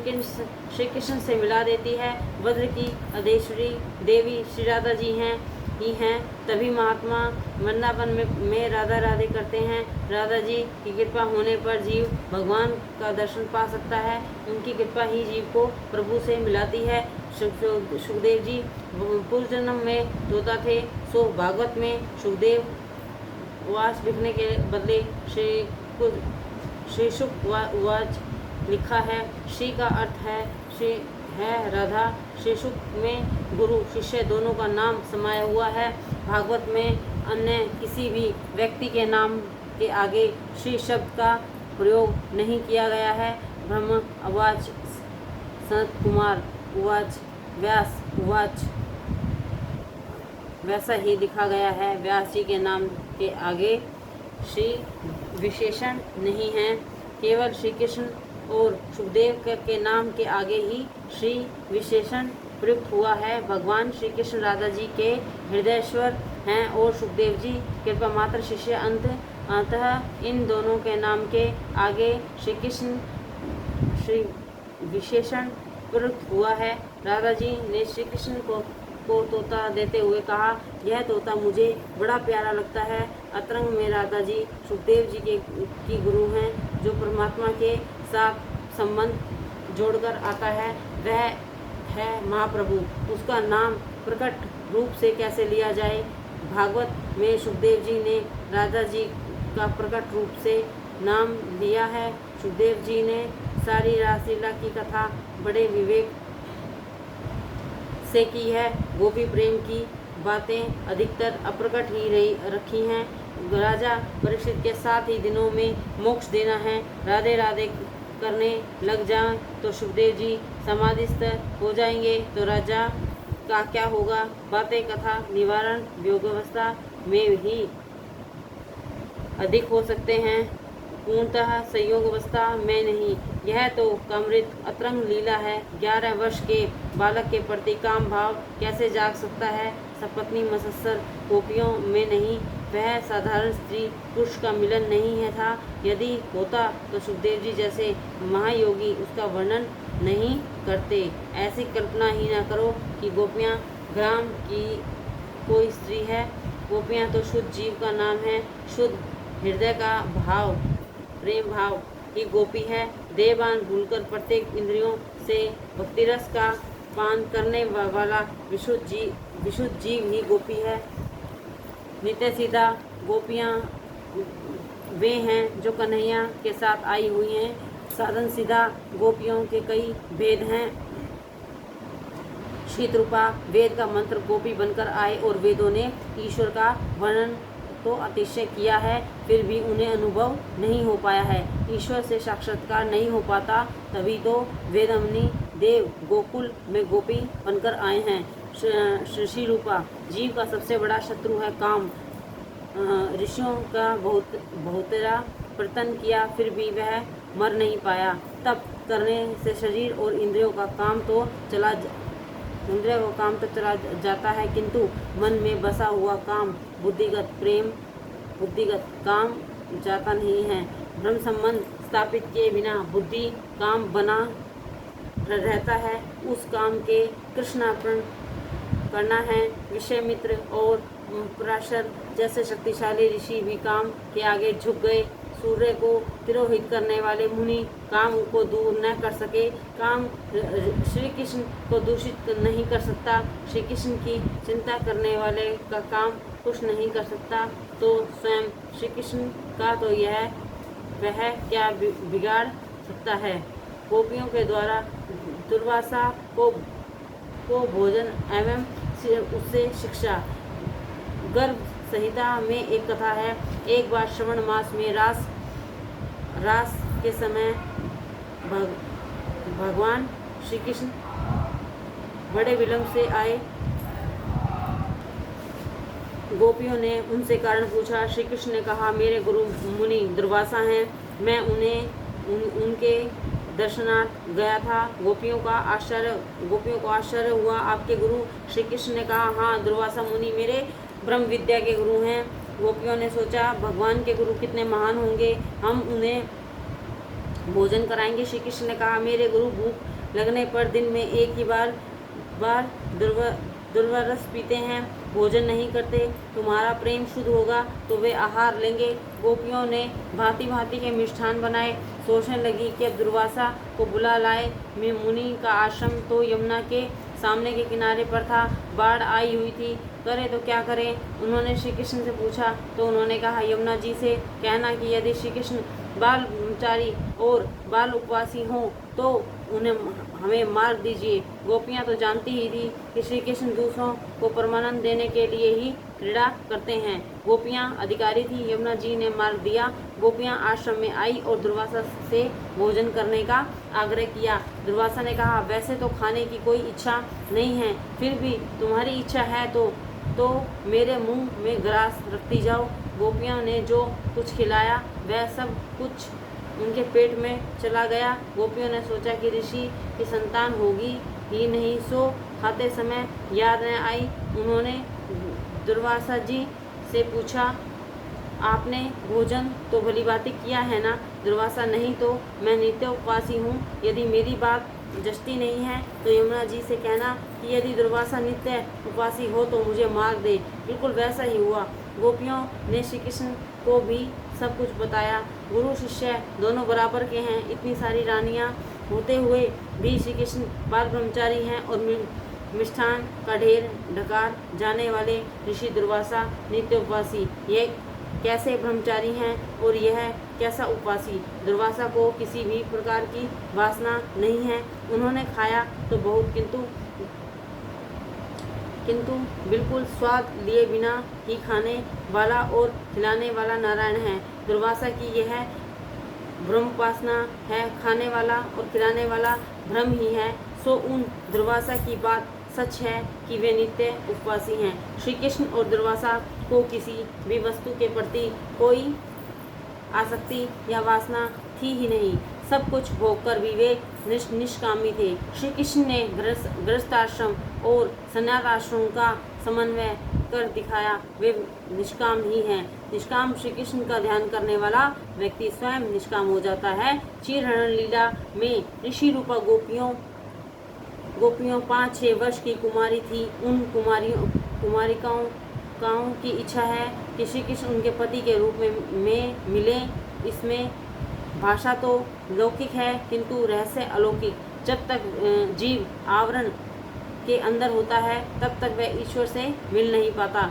Speaker 1: कृष्ण से मिला देती है। वज्र की अधेश्वरी देवी श्री राधा जी ही हैं। तभी महात्मा वृंदावन में राधा राधे करते हैं। राधा जी की कृपा होने पर जीव भगवान का दर्शन पा सकता है। उनकी कृपा ही जीव को प्रभु से मिलाती है। सुखदेव जी पूर्व जन्म में तोता थे, सो भागवत में सुखदेव वाच लिखने के बदले श्री शुक वाच लिखा है। श्री का अर्थ है श्री है राधा। श्री शुक में गुरु शिष्य दोनों का नाम समाया हुआ है। भागवत में अन्य किसी भी व्यक्ति के नाम के आगे श्री शब्द का प्रयोग नहीं किया गया है। ब्रह्म उवाच, सनत कुमार उवाच, व्यास उवाच वैसा ही लिखा गया है। व्यास जी के नाम के आगे श्री विशेषण नहीं है। केवल श्री कृष्ण और सुखदेव के नाम के आगे ही श्री विशेषण प्रयुक्त हुआ है। भगवान श्री कृष्ण राधा जी के हृदयेश्वर हैं और सुखदेव जी कृपा मात्र शिष्य। अतः इन दोनों के नाम के आगे श्री कृष्ण श्री विशेषण प्रयुक्त हुआ है। राधा जी ने श्री कृष्ण को तोता देते हुए कहा, यह तोता मुझे बड़ा प्यारा लगता है। अतरंग में राधा जी सुखदेव जी की गुरु हैं। जो परमात्मा के साथ संबंध जोड़कर आता है वह है महाप्रभु। उसका नाम प्रकट रूप से कैसे लिया जाए। भागवत में सुखदेव जी ने राधा जी का प्रकट रूप से नाम लिया है। सुखदेव जी ने सारी रासलीला की कथा बड़े विवेक से की है। गोपी प्रेम की बातें अधिकतर अप्रकट ही रखी हैं। राजा परीक्षित के 7 ही दिनों में मोक्ष देना है। राधे राधे करने लग जाएं तो सुखदेव जी समाधिस्थ हो जाएंगे तो राजा का क्या होगा। बातें कथा निवारण योगावस्था में ही अधिक हो सकते हैं, पूर्णतः संयोग अवस्था में नहीं। यह तो कामृत अतरंग लीला है। 11 वर्ष के बालक के प्रति काम भाव कैसे जाग सकता है। सपत्नी मसस्सर गोपियों में नहीं, वह साधारण स्त्री पुरुष का मिलन नहीं है था। यदि होता तो सुखदेव जी जैसे महायोगी उसका वर्णन नहीं करते। ऐसी कल्पना ही न करो कि गोपियाँ ग्राम की कोई स्त्री है। गोपियाँ तो शुद्ध जीव का नाम है, शुद्ध हृदय का भाव प्रेम भाव की गोपी है। देवान भूलकर प्रत्येक इंद्रियों से भक्ति रस का पान करने वाला विशुद्ध जीव ही गोपी है। नित्य सीधा गोपियाँ वे हैं जो कन्हैया के साथ आई हुई हैं। साधन सीधा गोपियों के कई भेद हैं। शीतरूपा वेद का मंत्र गोपी बनकर आए और वेदों ने ईश्वर का वर्णन तो अतिशय किया है, फिर भी उन्हें अनुभव नहीं हो पाया है। ईश्वर से साक्षात्कार नहीं हो पाता, तभी तो वेदमनी देव गोकुल में गोपी बनकर आए हैं। श्री रूपा जीव का सबसे बड़ा शत्रु है काम। ऋषियों का बहुतेरा प्रयत्न किया, फिर भी वह मर नहीं पाया। तप करने से शरीर और इंद्रियों का काम तो चला जाता है, किंतु मन में बसा हुआ काम बुद्धिगत प्रेम बुद्धिगत काम जाता नहीं है। ब्रह्म संबंध स्थापित किए बिना बुद्धि काम बना रहता है। उस काम के कृष्णार्पण करना है। विषयमित्र और पराशर जैसे शक्तिशाली ऋषि भी काम के आगे झुक गए। सूर्य को तिरोहित करने वाले मुनि काम को दूर न कर सके। काम श्री कृष्ण को दूषित नहीं कर सकता। श्री कृष्ण की चिंता करने वाले का काम कुछ नहीं कर सकता, तो स्वयं श्री कृष्ण का तो वह क्या बिगाड़ सकता है। गोपियों के द्वारा दुर्वासा को भोजन एवं उससे शिक्षा। गर्भ संहिता में एक कथा है। एक बार श्रवण मास में रास के समय भगवान श्री कृष्ण बड़े विलंब से आए। गोपियों ने उनसे कारण पूछा। श्री कृष्ण ने कहा, मेरे गुरु मुनि दुर्वासा हैं, मैं उनके दर्शनार्थ गया था। गोपियों को आश्चर्य हुआ। आपके गुरु? श्री कृष्ण ने कहा, हाँ, दुर्वासा मुनि मेरे ब्रह्म विद्या के गुरु हैं। गोपियों ने सोचा, भगवान के गुरु कितने महान होंगे, हम उन्हें भोजन कराएंगे। श्री कृष्ण ने कहा, मेरे गुरु भूख लगने पर दिन में एक ही बार दुर्वारस पीते हैं, भोजन नहीं करते। तुम्हारा प्रेम शुद्ध होगा तो वे आहार लेंगे। गोपियों ने भांति भांति के मिष्ठान बनाए। सोचने लगी कि अब दुर्वासा को बुला लाए। मुनि का आश्रम तो यमुना के सामने के किनारे पर था। बाढ़ आई हुई थी, करे तो क्या करें। उन्होंने श्री कृष्ण से पूछा तो उन्होंने कहा, यमुना जी से कहना कि यदि श्री कृष्ण बाल ब्रह्मचारी और बाल उपवासी हों तो उन्हें हमें मार दीजिए। गोपियाँ तो जानती ही थी कि श्री कृष्ण दूसरों को परमानंद देने के लिए ही क्रीड़ा करते हैं। गोपियाँ अधिकारी थी, यमुना जी ने मार दिया। गोपियाँ आश्रम में आई और दुर्वासा से भोजन करने का आग्रह किया। दुर्वासा ने कहा, वैसे तो खाने की कोई इच्छा नहीं है, फिर भी तुम्हारी इच्छा है तो मेरे मुंह में ग्रास रखती जाओ। गोपियों ने जो कुछ खिलाया वह सब कुछ उनके पेट में चला गया। गोपियों ने सोचा कि ऋषि की संतान होगी ही नहीं, सो खाते समय याद न आई। उन्होंने दुर्वासा जी से पूछा, आपने भोजन तो भली बात किया है ना। दुर्वासा, नहीं तो मैं नित्य उपवासी हूँ। यदि मेरी बात जचती नहीं है तो यमुना जी से कहना कि यदि दुर्वासा नित्य उपवासी हो तो मुझे मार दे। बिल्कुल वैसा ही हुआ। गोपियों ने श्री कृष्ण को भी सब कुछ बताया। गुरु शिष्य दोनों बराबर के हैं। इतनी सारी रानियां होते हुए भी श्री कृष्ण बाल ब्रह्मचारी हैं और मिष्ठान का ढेर ढकार जाने वाले ऋषि दुर्वासा नित्य उपवासी। ये कैसे ब्रह्मचारी हैं और यह कैसा उपवासी। दुर्वासा को किसी भी प्रकार की वासना नहीं है। उन्होंने खाया तो बहुत, किंतु बिल्कुल स्वाद लिए बिना ही खाने वाला और खिलाने वाला नारायण है। दुर्वासा की यह ब्रह्मोपासना है, खाने वाला और खिलाने वाला भ्रम ही है। सो उन दुर्वासा की बात सच है कि वे नित्य उपवासी हैं। श्री कृष्ण और दुर्वासा को किसी भी वस्तु के प्रति कोई आसक्ति या वासना थी ही नहीं। सब कुछ भोगकर भी वे निष्कामी थे। श्री कृष्ण ने गृहस्थाश्रम और सन्यासाश्रम का समन्वय कर दिखाया। वे निष्काम ही हैं। निष्काम श्री कृष्ण का ध्यान करने वाला व्यक्ति स्वयं निष्काम हो जाता है। क्षीरहरण लीला में ऋषि रूपा गोपियों 5-6 वर्ष की कुमारी थी। उन कुमारिकाओं की इच्छा है कि श्री कृष्ण उनके पति के रूप में मिले। इसमें भाषा तो लौकिक है किंतु रहस्य अलौकिक। जब तक जीव आवरण के अंदर होता है तब तक वह ईश्वर से मिल नहीं पाता।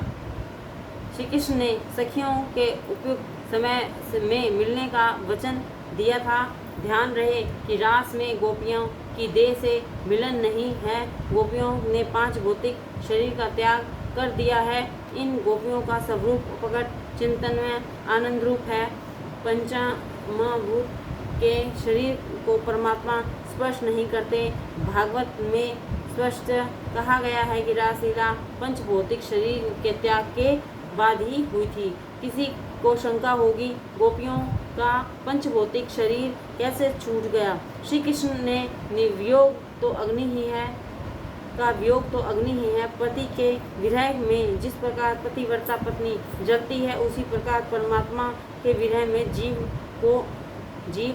Speaker 1: श्री कृष्ण ने सखियों के उपयुक्त समय में मिलने का वचन दिया था। ध्यान रहे कि रास में गोपियों की देह से मिलन नहीं है। गोपियों ने 5 भौतिक शरीर का त्याग कर दिया है। इन गोपियों का स्वरूप प्रकट चिंतन में आनंद रूप है। पंचमभूत के शरीर को परमात्मा स्पर्श नहीं करते। भागवत में स्पष्ट कहा गया है कि रासलीला पंचभौतिक शरीर के त्याग के बाद ही हुई थी। किसी को शंका होगी, गोपियों का पंचभौतिक शरीर कैसे छूट गया। श्री कृष्ण ने वियोग तो अग्नि ही है का वियोग तो अग्नि ही है। पति के विरह में जिस प्रकार पतिव्रता पत्नी जलती है उसी प्रकार परमात्मा के विरह में जीव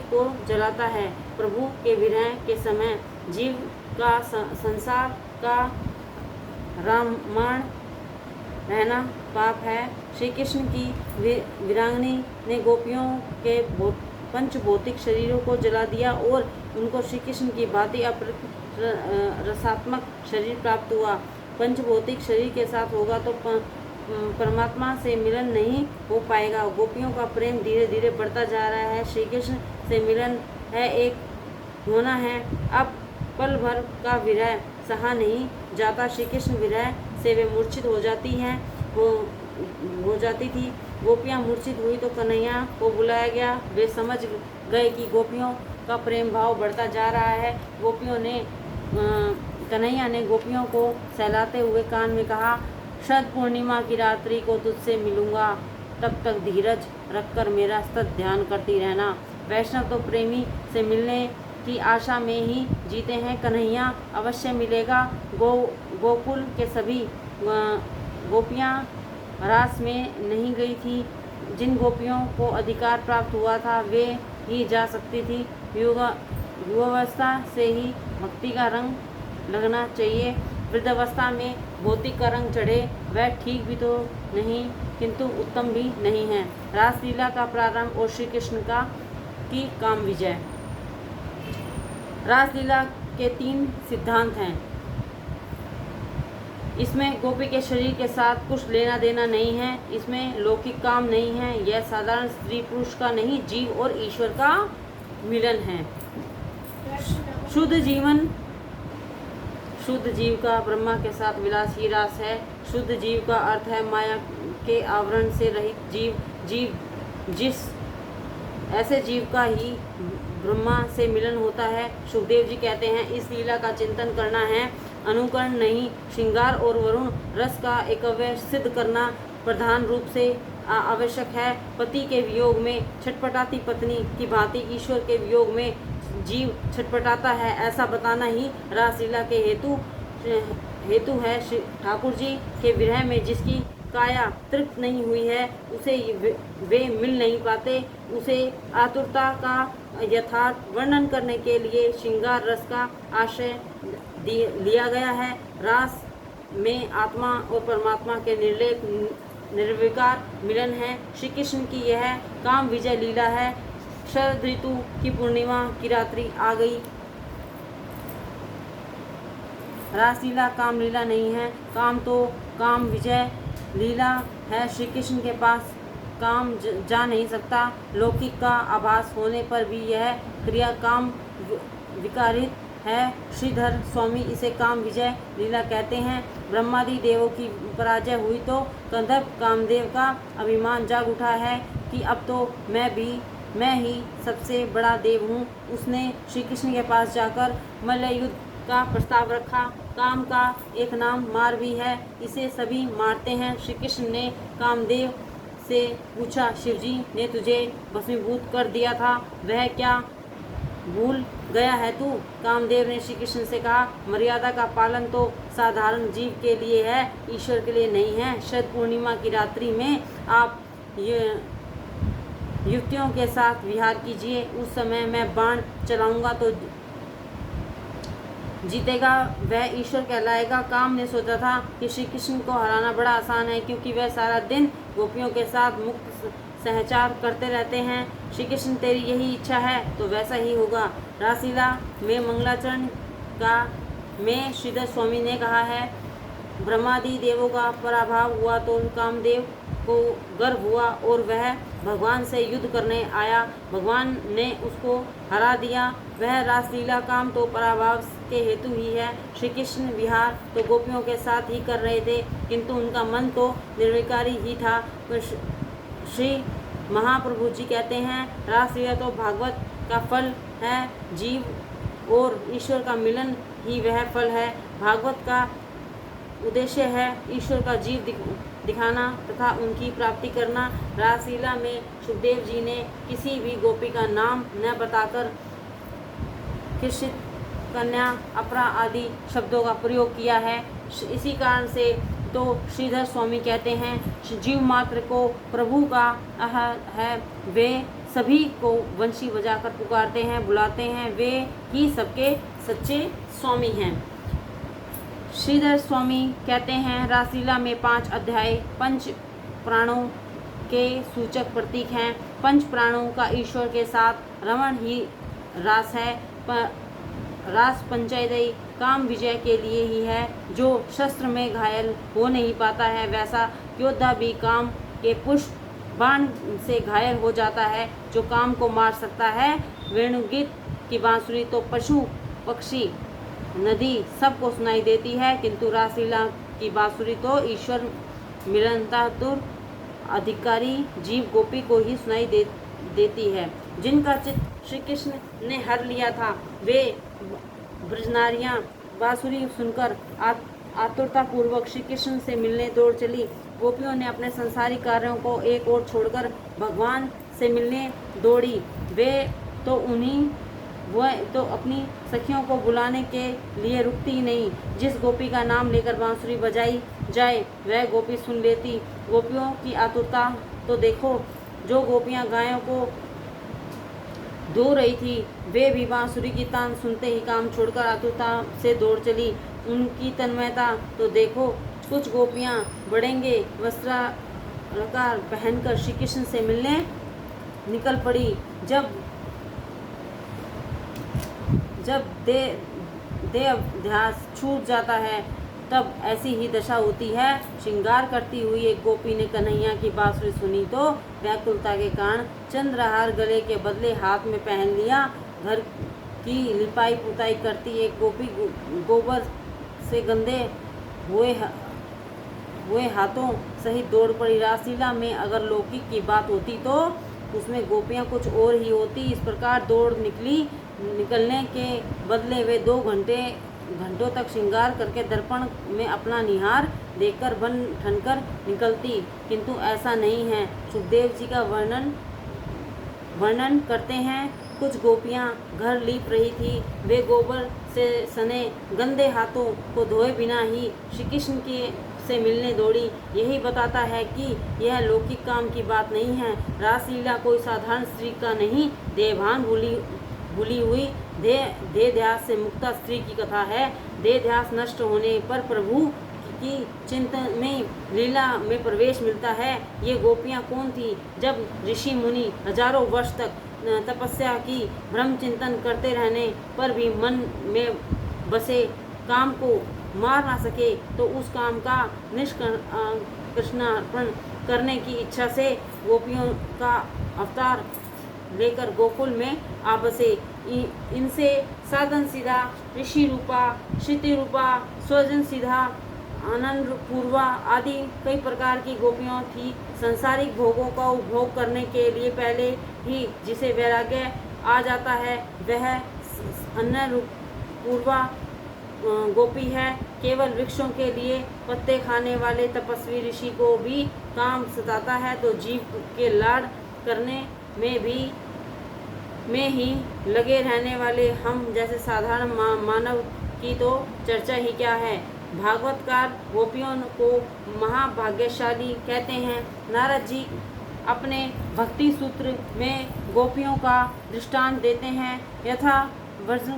Speaker 1: को जलाता है। प्रभु के विरह के समय जीव का संसार का रामायण रहना पाप है। श्री कृष्ण की वीरांगनी ने गोपियों के पंचभौतिक शरीरों को जला दिया और उनको श्री कृष्ण की भांति रसात्मक शरीर प्राप्त हुआ। पंचभौतिक शरीर के साथ होगा तो परमात्मा से मिलन नहीं हो पाएगा। गोपियों का प्रेम धीरे धीरे बढ़ता जा रहा है। श्री कृष्ण से मिलन है, एक होना है। अब पल भर का विरह सहा नहीं जाता। श्री कृष्ण विरह से वे मूर्छित हो जाती थी। गोपियाँ मूर्छित हुई तो कन्हैया को बुलाया गया। वे समझ गए कि गोपियों का प्रेम भाव बढ़ता जा रहा है। कन्हैया ने गोपियों को सहलाते हुए कान में कहा, शरद पूर्णिमा की रात्रि को तुझसे मिलूंगा, तब तक धीरज रखकर मेरा सतत ध्यान करती रहना। वैष्णव तो प्रेमी से मिलने की आशा में ही जीते हैं। कन्हैया अवश्य मिलेगा। गोकुल के सभी गोपियाँ रास में नहीं गई थी। जिन गोपियों को अधिकार प्राप्त हुआ था वे ही जा सकती थी। युवावस्था से ही भक्ति का रंग लगना चाहिए। वृद्धावस्था में भौतिक का रंग चढ़े वह ठीक भी तो नहीं किंतु उत्तम भी नहीं है। रासलीला का प्रारंभ और श्री कृष्ण की काम विजय। रासलीला के 3 सिद्धांत हैं। इसमें गोपी के शरीर के साथ कुछ लेना देना नहीं है। इसमें लौकिक काम नहीं है। यह साधारण स्त्री पुरुष का नहीं, जीव और ईश्वर का मिलन है। शुद्ध जीव का ब्रह्मा के साथ विलास ही रास है। शुद्ध जीव का अर्थ है माया के आवरण से रहित जीव। ऐसे जीव का ही ब्रह्मा से मिलन होता है। सुखदेव जी कहते हैं इस लीला का चिंतन करना है, अनुकरण नहीं। श्रृंगार और वरुण रस का एकव्य सिद्ध करना प्रधान रूप से आवश्यक है। पति के वियोग में छटपटाती पत्नी की भांति ईश्वर के वियोग में जीव छटपटाता है, ऐसा बताना ही रासलीला के हेतु है। ठाकुर जी के विरह में जिसकी काया तृप्त नहीं हुई है, उसे वे मिल नहीं पाते। उसे आतुरता का यथार्थ वर्णन करने के लिए श्रृंगार रस का आश्रय लिया गया है। रास में आत्मा और परमात्मा के निर्विकार मिलन है। श्री कृष्ण की यह काम विजय लीला है। शरद ऋतु की पूर्णिमा की रात्रि आ गई। रासलीला काम लीला नहीं है, काम तो काम विजय लीला है। श्री कृष्ण के पास काम जा नहीं सकता। लौकिक का आभास होने पर भी यह क्रिया काम विकारित है। श्रीधर स्वामी इसे काम विजय लीला कहते हैं। ब्रह्मादि देवों की पराजय हुई तो कंदर्प कामदेव का अभिमान जाग उठा है कि अब तो मैं ही सबसे बड़ा देव हूँ। उसने श्री कृष्ण के पास जाकर मल्ल युद्ध का प्रस्ताव रखा। काम का एक नाम मार भी है, इसे सभी मारते हैं। श्री कृष्ण ने कामदेव से पूछा, शिवजी ने तुझे भस्मीभूत कर दिया था, वह क्या भूल गया है तू? कामदेव ने श्री कृष्ण से कहा, मर्यादा का पालन तो साधारण जीव के लिए है, ईश्वर के लिए नहीं है। शरद पूर्णिमा की रात्रि में आप युवतियों के साथ विहार कीजिए। उस समय मैं बाण चलाऊंगा तो जीतेगा वह ईश्वर कहलाएगा। काम ने सोचा था कि श्री कृष्ण को हराना बड़ा आसान है, क्योंकि वह सारा दिन गोपियों के साथ मुक्त सहचार करते रहते हैं। श्री कृष्ण तेरी यही इच्छा है तो वैसा ही होगा। रासलीला में मंगलाचरण में श्रीधर स्वामी ने कहा है, ब्रह्मादि देवों का पराभव हुआ तो कामदेव को गर्व हुआ और वह भगवान से युद्ध करने आया। भगवान ने उसको हरा दिया। वह रासलीला काम तो पराभव के हेतु ही है। श्री कृष्ण विहार तो गोपियों के साथ ही कर रहे थे, किंतु उनका मन तो निर्विकारी ही था। श्री महाप्रभु जी कहते हैं, रासलीला तो भागवत का फल है। जीव और ईश्वर का मिलन ही वह फल है। भागवत का उद्देश्य है ईश्वर का जीव दिखाना तथा उनकी प्राप्ति करना। रासलीला में सुखदेव जी ने किसी भी गोपी का नाम न बताकर कृषित, कन्या, अपरा आदि शब्दों का प्रयोग किया है। इसी कारण से तो श्रीधर स्वामी कहते हैं, जीव मात्र को प्रभु का है, वे सभी को वंशी बजाकर पुकारते हैं, बुलाते हैं, वे ही सबके सच्चे स्वामी हैं। श्रीधर स्वामी कहते हैं, रासलीला में 5 अध्याय 5 प्राणों के सूचक प्रतीक हैं। 5 प्राणों का ईश्वर के साथ रमण ही रास है। रास पंचदयी काम विजय के लिए ही है। जो शस्त्र में घायल हो नहीं पाता है, वैसा योद्धा भी काम के पुष्प बाण से घायल हो जाता है। जो काम को मार सकता है, वेणुगीत की बांसुरी तो पशु पक्षी नदी सबको सुनाई देती है, किंतु रासलीला की बांसुरी तो ईश्वर मिलनतातुर अधिकारी जीव गोपी को ही सुनाई देती है। जिनका चित्त श्री कृष्ण ने हर लिया था, वे ब्रजनारियां बांसुरी सुनकर आतुरता पूर्वक श्री कृष्ण से मिलने दौड़ चली। गोपियों ने अपने संसारिक कार्यों को एक ओर छोड़कर भगवान से मिलने दौड़ी। वह तो अपनी सखियों को बुलाने के लिए रुकती ही नहीं। जिस गोपी का नाम लेकर बांसुरी बजाई जाए वह गोपी सुन लेती। गोपियों की आतुरता तो देखो। जो गोपियां गायों को धो रही थी। वे भी बांसुरी की तान सुनते ही काम छोड़कर आतुरता से दौड़ चली। उनकी तन्मयता तो देखो। कुछ गोपियां बड़ेंगे वस्त्रालंकार पहनकर श्री कृष्ण से मिलने निकल पड़ी। जब देह अध्यास छूट जाता है तब ऐसी ही दशा होती है। श्रृंगार करती हुई एक गोपी ने कन्हैया की बांसुरी सुनी तो व्याकुलता के कारण चंद्रहार गले के बदले हाथ में पहन लिया। घर की लिपाई पुताई करती एक गोपी गोबर से गंदे हुए हाथों सहित दौड़ पड़ी। रासलीला में अगर लौकिक की बात होती तो उसमें गोपियां कुछ और ही होती। इस प्रकार दौड़ निकलने के बदले वे 2 घंटों तक श्रृंगार करके दर्पण में अपना निहार देखकर बन ठनकर निकलती, किंतु ऐसा नहीं है। सुखदेव जी का वर्णन करते हैं। कुछ गोपियां घर लीप रही थी। वे गोबर से सने गंदे हाथों को धोए बिना ही श्री कृष्ण से मिलने दौड़ी। यही बताता है कि यह लौकिक काम की बात नहीं है। रासलीला कोई साधारण स्त्री का नहीं, देहभान भूली हुई देहध्यास से मुक्ता स्त्री की कथा है। देहध्यास नष्ट होने पर प्रभु की चिंतन में लीला में प्रवेश मिलता है। ये गोपियां कौन थी? जब ऋषि मुनि हजारों वर्ष तक तपस्या की, ब्रह्म चिंतन करते रहने पर भी मन में बसे काम को मार ना सके तो उस काम का कृष्णार्पण करने की इच्छा से गोपियों का अवतार लेकर गोकुल में आ बसे। इनसे साधन सीधा, ऋषि रूपा, श्रुति रूपा, स्वजन सीधा, आनंद पूर्वा आदि कई प्रकार की गोपियां थी। संसारिक भोगों का उपभोग करने के लिए पहले ही जिसे वैराग्य आ जाता है वह अन्य पूर्वा गोपी है। केवल वृक्षों के लिए पत्ते खाने वाले तपस्वी ऋषि को भी काम सताता है तो जीव के लाड़ करने में ही लगे रहने वाले हम जैसे साधारण मानव की तो चर्चा ही क्या है। भागवतकार गोपियों को महाभाग्यशाली कहते हैं। नारद जी अपने भक्ति सूत्र में गोपियों का दृष्टांत देते हैं। यथा व्रज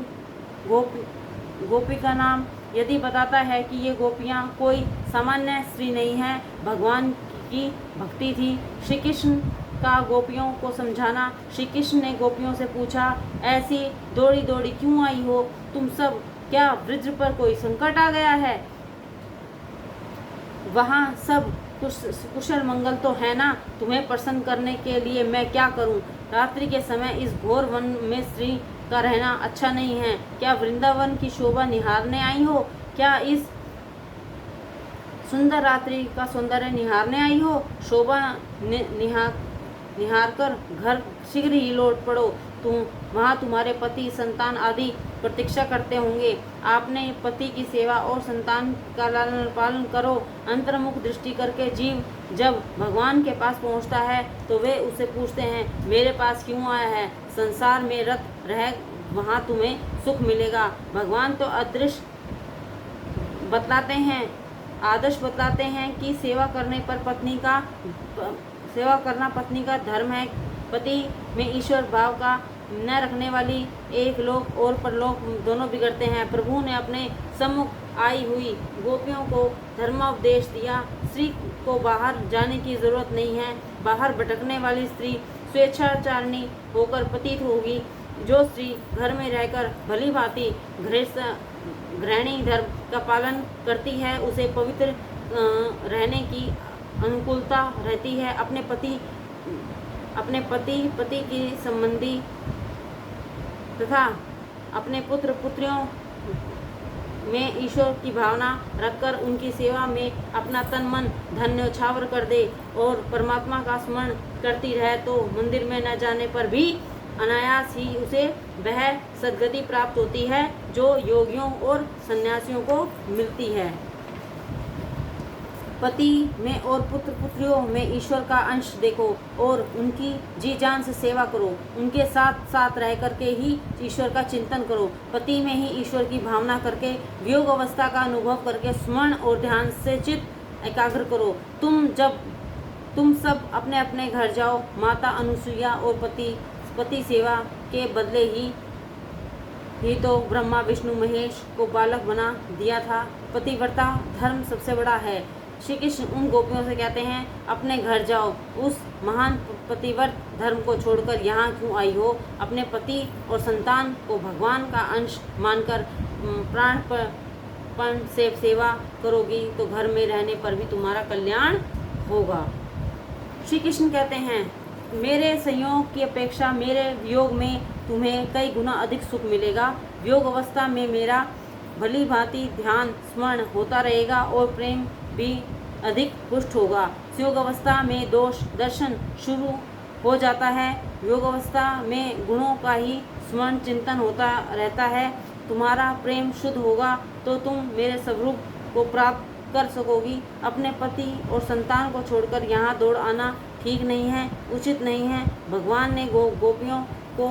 Speaker 1: गोपी का नाम यदि बताता है कि ये गोपियाँ कोई सामान्य स्त्री नहीं है, भगवान की भक्ति थी। श्री कृष्ण का गोपियों को समझाना। श्री कृष्ण ने गोपियों से पूछा, ऐसी दौड़ी दौड़ी क्यों आई हो तुम सब? क्या ब्रज पर कोई संकट आ गया है? वहाँ सब कुशल मंगल तो है ना? तुम्हें प्रसन्न करने के लिए मैं क्या करूं? रात्रि के समय इस घोर वन में स्त्री का रहना अच्छा नहीं है। क्या वृंदावन की शोभा निहारने आई हो? क्या इस सुंदर रात्रि का सौंदर्य निहारने आई हो? शोभा निहार कर घर शीघ्र ही लौट पड़ो। वहाँ तुम्हारे पति, संतान आदि प्रतीक्षा करते होंगे। आपने पति की सेवा और संतान का लालन पालन करो। अंतर्मुख दृष्टि करके जीव जब भगवान के पास पहुँचता है तो वे उससे पूछते हैं, मेरे पास क्यों आया है? संसार में रत रह, वहाँ तुम्हें सुख मिलेगा। भगवान तो आदर्श बतलाते हैं कि सेवा करना पत्नी का धर्म है। पति में ईश्वर भाव का न रखने वाली एक लोक और परलोक दोनों बिगड़ते हैं। प्रभु ने अपने सम्मुख आई हुई गोपियों को धर्मोपदेश दिया। स्त्री को बाहर जाने की जरूरत नहीं है। बाहर भटकने वाली स्त्री स्वेच्छाचारिणी होकर प्रतीत होगी। जो स्त्री घर में रहकर भली भांति गृहिणी धर्म का पालन करती है उसे पवित्र रहने की अनुकूलता रहती है। अपने पति की संबंधी तथा अपने पुत्र पुत्रियों में ईश्वर की भावना रखकर उनकी सेवा में अपना तन मन धन न्यौछावर कर दे और परमात्मा का स्मरण करती रहे तो मंदिर में न जाने पर भी अनायास ही उसे वह सद्गति प्राप्त होती है जो योगियों और सन्यासियों को मिलती है। पति में और पुत्र पुत्रियों में ईश्वर का अंश देखो और उनकी जी जान से सेवा करो। उनके साथ साथ रह करके ही ईश्वर का चिंतन करो। पति में ही ईश्वर की भावना करके वियोग अवस्था का अनुभव करके स्मरण और ध्यान से चित्त एकाग्र करो। तुम सब अपने अपने घर जाओ। माता अनुसुईया और पति सेवा के बदले ही तो ब्रह्मा विष्णु महेश को बालक बना दिया था। पतिव्रता धर्म सबसे बड़ा है। श्री कृष्ण उन गोपियों से कहते हैं, अपने घर जाओ, उस महान पतिव्रत धर्म को छोड़कर यहाँ क्यों आई हो? अपने पति और संतान को भगवान का अंश मानकर प्राणपण से सेवा करोगी तो घर में रहने पर भी तुम्हारा कल्याण होगा। श्री कृष्ण कहते हैं, मेरे संयोग की अपेक्षा मेरे वियोग में तुम्हें कई गुना अधिक सुख मिलेगा। वियोग अवस्था में मेरा भली भांति ध्यान स्मरण होता रहेगा और प्रेम भी अधिक पुष्ट होगा। योग अवस्था में दोष दर्शन शुरू हो जाता है। योग अवस्था में गुणों का ही स्मरण चिंतन होता रहता है। तुम्हारा प्रेम शुद्ध होगा तो तुम मेरे स्वरूप को प्राप्त कर सकोगी। अपने पति और संतान को छोड़कर यहाँ दौड़ आना ठीक नहीं है, उचित नहीं है। भगवान ने गोपियों को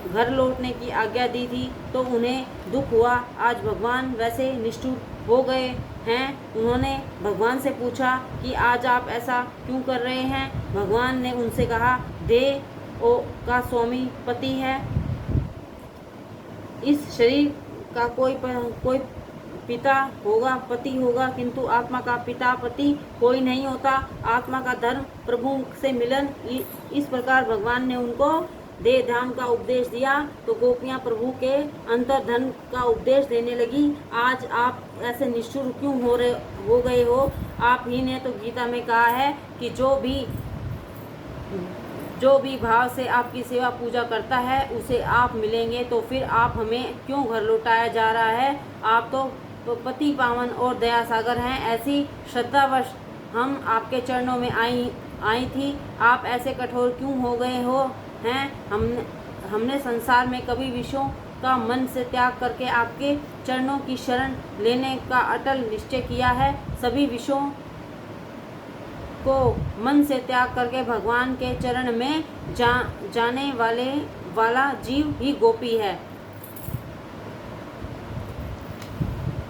Speaker 1: घर लौटने की आज्ञा दी थी तो उन्हें दुख हुआ। आज भगवान वैसे निष्ठुर हो गए हैं। उन्होंने भगवान से पूछा कि आज आप ऐसा क्यों कर रहे हैं? भगवान ने उनसे कहा, देह का स्वामी पति है। इस शरीर का कोई पिता होगा, पति होगा, किंतु आत्मा का पिता पति कोई नहीं होता। आत्मा का धर्म प्रभु से मिलन। इस प्रकार भगवान ने उनको देह धाम का उपदेश दिया तो गोपियां प्रभु के अंतर धर्म का उपदेश देने लगी। आज आप ऐसे निष्ठुर क्यों हो गए हो? आप ही ने तो गीता में कहा है कि जो भी भाव से आपकी सेवा पूजा करता है उसे आप मिलेंगे, तो फिर आप हमें क्यों घर लौटाया जा रहा है? आप तो पति पावन और दया सागर हैं। ऐसी श्रद्धावश हम आपके चरणों में आई थी। आप ऐसे कठोर क्यों हो गए हो हैं? हमने संसार में कभी विषयों का मन से त्याग करके आपके चरणों की शरण लेने का अटल निश्चय किया है। सभी विषयों को मन से त्याग करके भगवान के चरण में जाने वाला जीव ही गोपी है।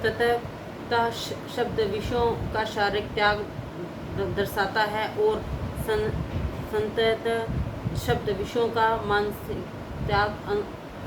Speaker 1: तथा शब्द विषयों का शारीरिक त्याग दर्शाता है और संतत शब्द विषयों का मानसिक त्याग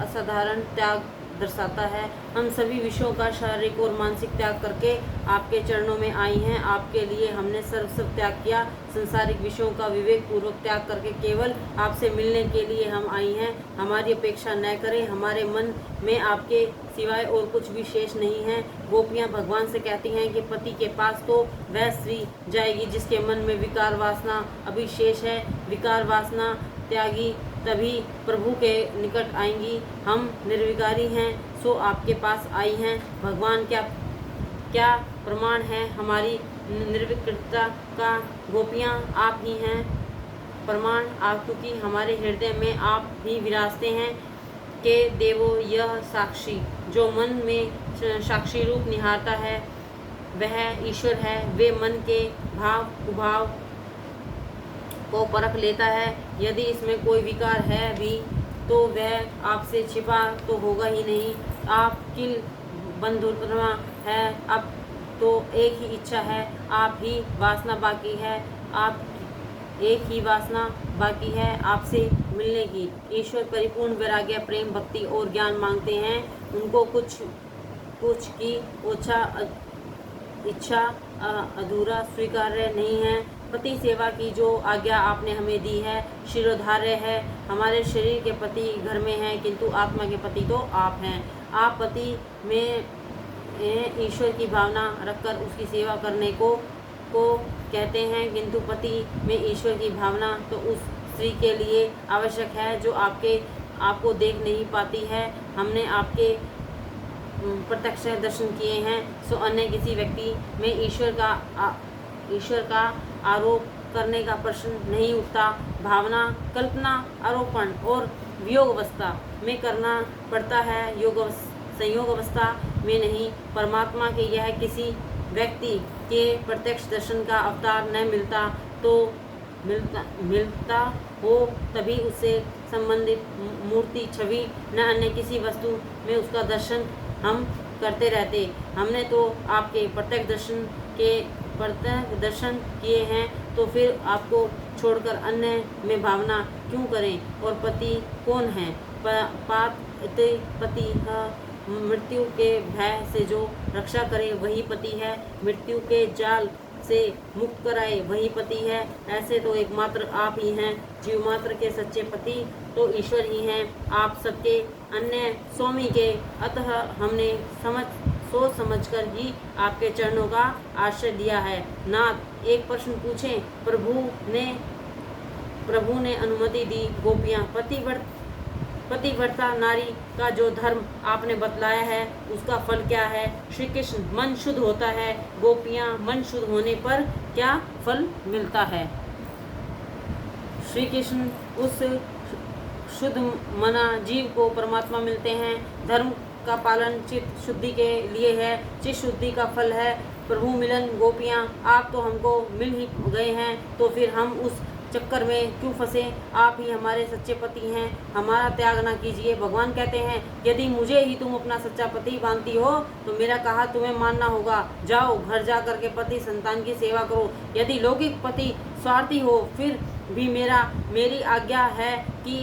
Speaker 1: असाधारण त्याग दर्शाता है। हम सभी विषयों का शारीरिक और मानसिक त्याग करके आपके चरणों में आई हैं। आपके लिए हमने सर्वस्व त्याग किया। संसारिक विषयों का विवेक पूर्वक त्याग करके केवल आपसे मिलने के लिए हम आई हैं। हमारी अपेक्षा न करें। हमारे मन में आपके सिवाय और कुछ भी शेष नहीं है। गोपियाँ भगवान से कहती हैं कि पति के पास तो वह स्त्री जाएगी जिसके मन में विकार वासना अभी शेष है। विकार वासना त्यागी तभी प्रभु के निकट आएंगी। हम निर्विकारी हैं सो आपके पास आई हैं। भगवान क्या प्रमाण है हमारी निर्विकारता का? गोपियाँ आप ही हैं प्रमाण। आप क्योंकि हमारे हृदय में आप भी विराजते हैं। के देवो यह साक्षी, जो मन में साक्षी रूप निहारता है वह ईश्वर है। वे मन के भाव कुभाव को परख लेता है। यदि इसमें कोई विकार है भी तो वह आपसे छिपा तो होगा ही नहीं। आप किल बंधुत्वा है, अब तो एक ही इच्छा है, आप ही वासना बाकी है। आप एक ही वासना बाकी है आपसे मिलने की। ईश्वर परिपूर्ण वैराग्य प्रेम भक्ति और ज्ञान मांगते हैं। उनको कुछ की ओछा इच्छा अधूरा स्वीकार्य नहीं है। पति सेवा की जो आज्ञा आपने हमें दी है शिरोधार्य है। हमारे शरीर के पति घर में हैं किंतु आत्मा के पति तो आप हैं। आप पति में ईश्वर की भावना रखकर उसकी सेवा करने को कहते हैं, किंतु पति में ईश्वर की भावना तो उस स्त्री के लिए आवश्यक है जो आपको देख नहीं पाती है। हमने आपके प्रत्यक्ष दर्शन किए हैं सो अन्य किसी व्यक्ति में ईश्वर का आरोप करने का प्रश्न नहीं उठता। भावना कल्पना आरोपण और वियोग अवस्था में करना पड़ता है, संयोग अवस्था में नहीं। परमात्मा के यह किसी व्यक्ति के प्रत्यक्ष दर्शन का अवतार न मिलता हो तभी उससे संबंधित मूर्ति छवि न अन्य किसी वस्तु में उसका दर्शन हम करते रहते। हमने तो आपके प्रत्यक्ष दर्शन किए हैं तो फिर आपको छोड़कर अन्य में भावना क्यों करें? और पति कौन है? पति मृत्यु के भय से जो रक्षा करे वही पति है, मृत्यु के जाल से मुक्त कराए वही पति है। ऐसे तो एकमात्र आप ही हैं, जीव मात्र के सच्चे पति तो ईश्वर ही हैं। आप सबके अन्य स्वामी के, अतः हमने सोच समझकर ही आपके चरणों का आश्रय लिया है। नाथ एक प्रश्न पूछें? प्रभु ने अनुमति दी। गोपियाँ, पतिव्रता नारी का जो धर्म आपने बतलाया है उसका फल क्या है? श्री कृष्ण, मन शुद्ध होता है। गोपियाँ, मन शुद्ध होने पर क्या फल मिलता है? श्री कृष्ण, उस शुद्ध मना जीव को परमात्मा मिलते हैं। धर्म का पालन चित्त शुद्धि के लिए है, चित्त शुद्धि का फल है प्रभु मिलन। गोपियाँ, आप तो हमको मिल ही गए हैं, तो फिर हम उस चक्कर में क्यों फंसे? आप ही हमारे सच्चे पति हैं, हमारा त्याग ना कीजिए। भगवान कहते हैं, यदि मुझे ही तुम अपना सच्चा पति मानती हो तो मेरा कहा तुम्हें मानना होगा। जाओ, घर जा कर के पति संतान की सेवा करो। यदि लौकिक पति स्वार्थी हो फिर भी मेरी आज्ञा है कि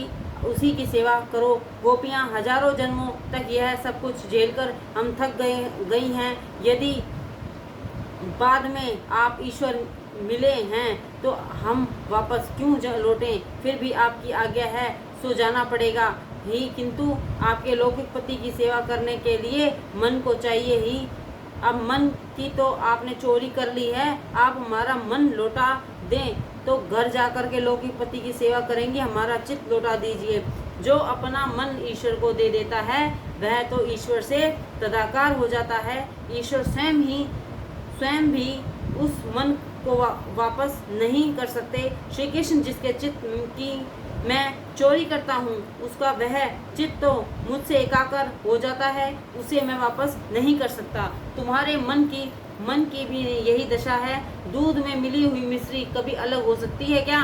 Speaker 1: उसी की सेवा करो। गोपियाँ, हजारों जन्मों तक यह सब कुछ झेलकर हम थक गई हैं। यदि बाद में आप ईश्वर मिले हैं तो हम वापस क्यों लौटें? फिर भी आपकी आज्ञा है सो जाना पड़ेगा ही, किंतु आपके लौकिक पति की सेवा करने के लिए मन को चाहिए ही। अब मन की तो आपने चोरी कर ली है, आप हमारा मन लौटा दें तो घर जाकर के लौकिक पति की सेवा करेंगे। हमारा चित्त लौटा दीजिए। जो अपना मन ईश्वर को दे देता है वह तो ईश्वर से तदाकार हो जाता है। ईश्वर स्वयं भी उस मन को वापस नहीं कर सकते। श्री कृष्ण, जिसके चित्त की मैं चोरी करता हूँ उसका वह चित्त तो मुझसे एकाकार हो जाता है, उसे मैं वापस नहीं कर सकता। तुम्हारे मन की भी यही दशा है। दूध में मिली हुई मिश्री कभी अलग हो सकती है क्या?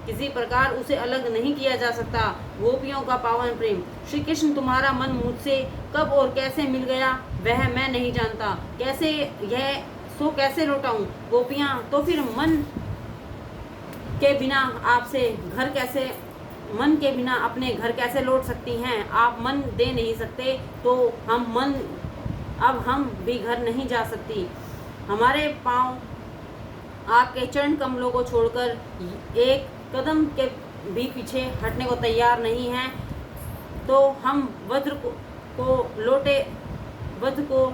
Speaker 1: किसी प्रकार उसे अलग नहीं किया जा सकता। गोपियों का पावन प्रेम। श्री कृष्ण, तुम्हारा मन मुझसे कब और कैसे मिल गया वह मैं नहीं जानता। कैसे लौटाऊं? गोपियाँ, तो फिर मन के बिना अपने घर कैसे लौट सकती हैं? आप मन दे नहीं सकते तो अब हम भी घर नहीं जा सकती। हमारे पाँव आपके चरण कमलों को छोड़कर एक कदम के भी पीछे हटने को तैयार नहीं हैं, तो हम वज्र को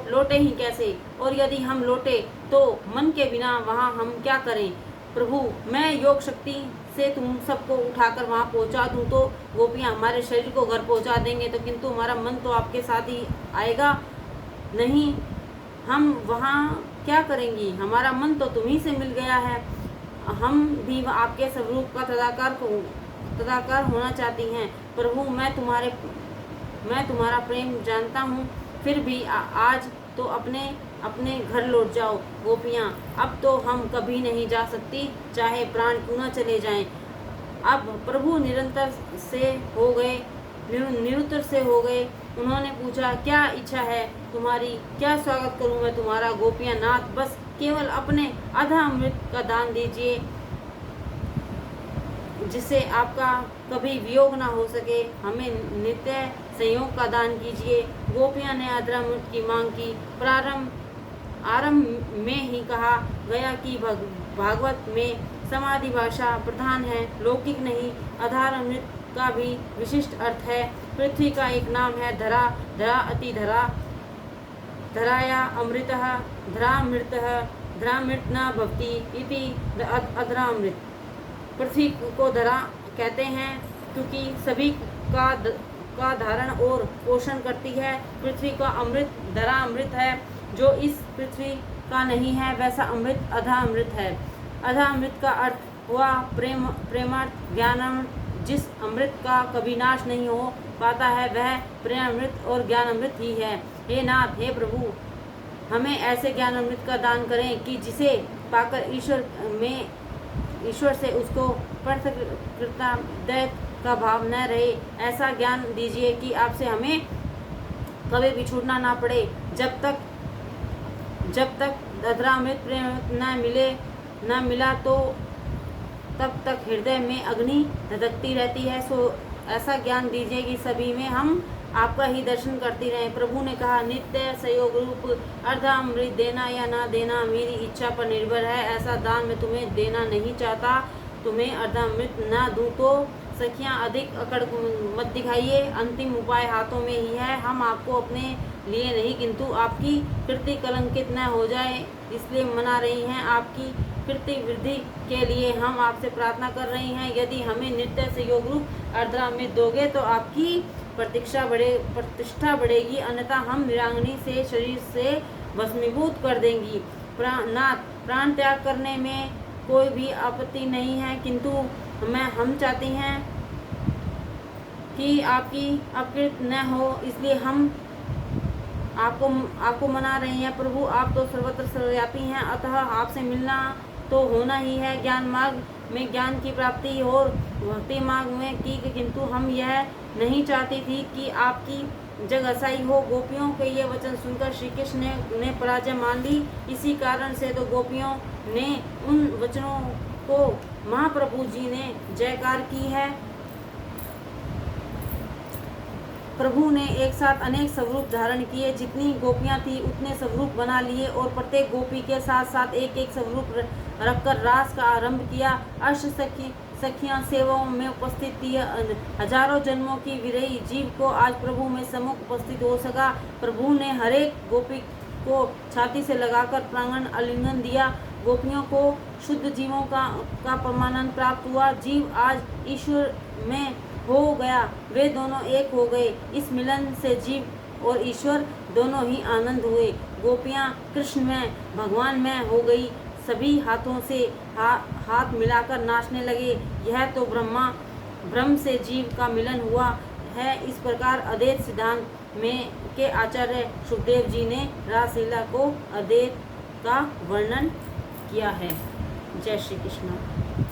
Speaker 1: लौटे ही कैसे? और यदि हम लौटे तो मन के बिना वहाँ हम क्या करें? प्रभु, मैं योग शक्ति से तुम सबको उठाकर वहाँ पहुँचा दूँ तो गोपियाँ हमारे शरीर को घर पहुँचा देंगे, तो किंतु हमारा मन तो आपके साथ ही आएगा नहीं। हम वहाँ क्या करेंगी? हमारा मन तो तुम्ही से मिल गया है। हम भी आपके स्वरूप का तदाकार होना चाहती हैं। प्रभु, मैं तुम्हारा प्रेम जानता हूँ, फिर भी आज तो अपने घर लौट जाओ। गोपियाँ, अब तो हम कभी नहीं जा सकती, चाहे प्राण क्यों न चले जाएं। अब प्रभु निरुत्तर से हो गए। उन्होंने पूछा, क्या इच्छा है तुम्हारी? क्या स्वागत करूं मैं तुम्हारा? गोपियाँ, नाथ, बस केवल अपने आधा अमृत का दान दीजिए, जिससे आपका कभी वियोग ना हो सके। हमें नित्य संयोग का दान कीजिए। गोपियाँ ने अमृत की मांग की। आरंभ में ही कहा गया कि भागवत में समाधि भाषा प्रधान है, लौकिक नहीं। आधार अमृत का भी विशिष्ट अर्थ है। पृथ्वी का एक नाम है धरा, धरा अति धरा, धराया अमृतः, धरामृतः, धरामृत न भवति इति अधरामृत। पृथ्वी को धरा कहते हैं क्योंकि सभी का धारण और पोषण करती है। पृथ्वी का अमृत धरा अमृत है, जो इस पृथ्वी का नहीं है वैसा अमृत अधा अमृत है। अधा अमृत का अर्थ हुआ प्रेमार्थ ज्ञानामृत। जिस अमृत का कभी नाश नहीं हो पाता है वह प्रेम अमृत और ज्ञान अमृत ही है। हे नाथ, हे प्रभु, हमें ऐसे ज्ञान अमृत का दान करें कि जिसे पाकर ईश्वर से उसको पृथकता दैत्य का भाव न रहे। ऐसा ज्ञान दीजिए कि आपसे हमें कभी भी छूटना ना पड़े। जब तक अधरामृत प्रेम न मिला तो तब तक हृदय में अग्नि धधकती रहती है। सो ऐसा ज्ञान दीजिए कि सभी में हम आपका ही दर्शन करती रहें। प्रभु ने कहा, नित्य सहयोग रूप अर्धामृत देना या ना देना मेरी इच्छा पर निर्भर है। ऐसा दान मैं तुम्हें देना नहीं चाहता। तुम्हें अर्धामृत ना दूं तो सखियां अधिक अकड़ मत दिखाइए। अंतिम उपाय हाथों में ही है। हम आपको अपने लिए नहीं किंतु आपकी कीर्ति कलंकित न हो जाए इसलिए मना रही हैं। आपकी कीर्ति वृद्धि के लिए हम आपसे प्रार्थना कर रही हैं। यदि हमें नित्य सहयोग रूप अर्धामृत दोगे तो आपकी प्रतिष्ठा बढ़ेगी, अन्यथा हम वीरांगनी से शरीर से भस्मीभूत कर देंगी। प्राण त्याग करने में कोई भी आपत्ति नहीं है, किंतु हम चाहते हैं कि आपकी अपकृत न हो, इसलिए हम आपको मना रहे हैं। प्रभु, आप तो सर्वत्र सर्वव्यापी हैं, अतः आपसे मिलना तो होना ही है। ज्ञान मार्ग में ज्ञान की प्राप्ति और भक्ति मार्ग में की, किंतु हम यह नहीं चाहती थी कि आपकी जग असाई हो। गोपियों के ये वचन सुनकर श्री कृष्ण ने पराजय मान ली। इसी कारण से तो गोपियों ने उन वचनों को महाप्रभु जी ने जयकार की है। प्रभु ने एक साथ अनेक स्वरूप धारण किए। जितनी गोपियां थी उतने स्वरूप बना लिए और प्रत्येक गोपी के साथ साथ एक एक स्वरूप रखकर रास का आरंभ किया। अष्ट सखियां सेवाओं में उपस्थित थी। हजारों जन्मों की विरही जीव को आज प्रभु में सम्मुख उपस्थित हो सका। प्रभु ने हरेक गोपी को छाती से लगाकर प्रांगण आलिंगन दिया। गोपियों को शुद्ध जीवों का परमानंद प्राप्त हुआ। जीव आज ईश्वर में हो गया, वे दोनों एक हो गए। इस मिलन से जीव और ईश्वर दोनों ही आनंद हुए। गोपियां कृष्ण में भगवान में हो गई। सभी हाथों से हाथ मिलाकर नाचने लगे। यह तो ब्रह्म से जीव का मिलन हुआ है। इस प्रकार अद्वैत सिद्धांत में के आचार्य सुखदेव जी ने रासलीला को अद्वैत का वर्णन किया है। जय श्री कृष्ण।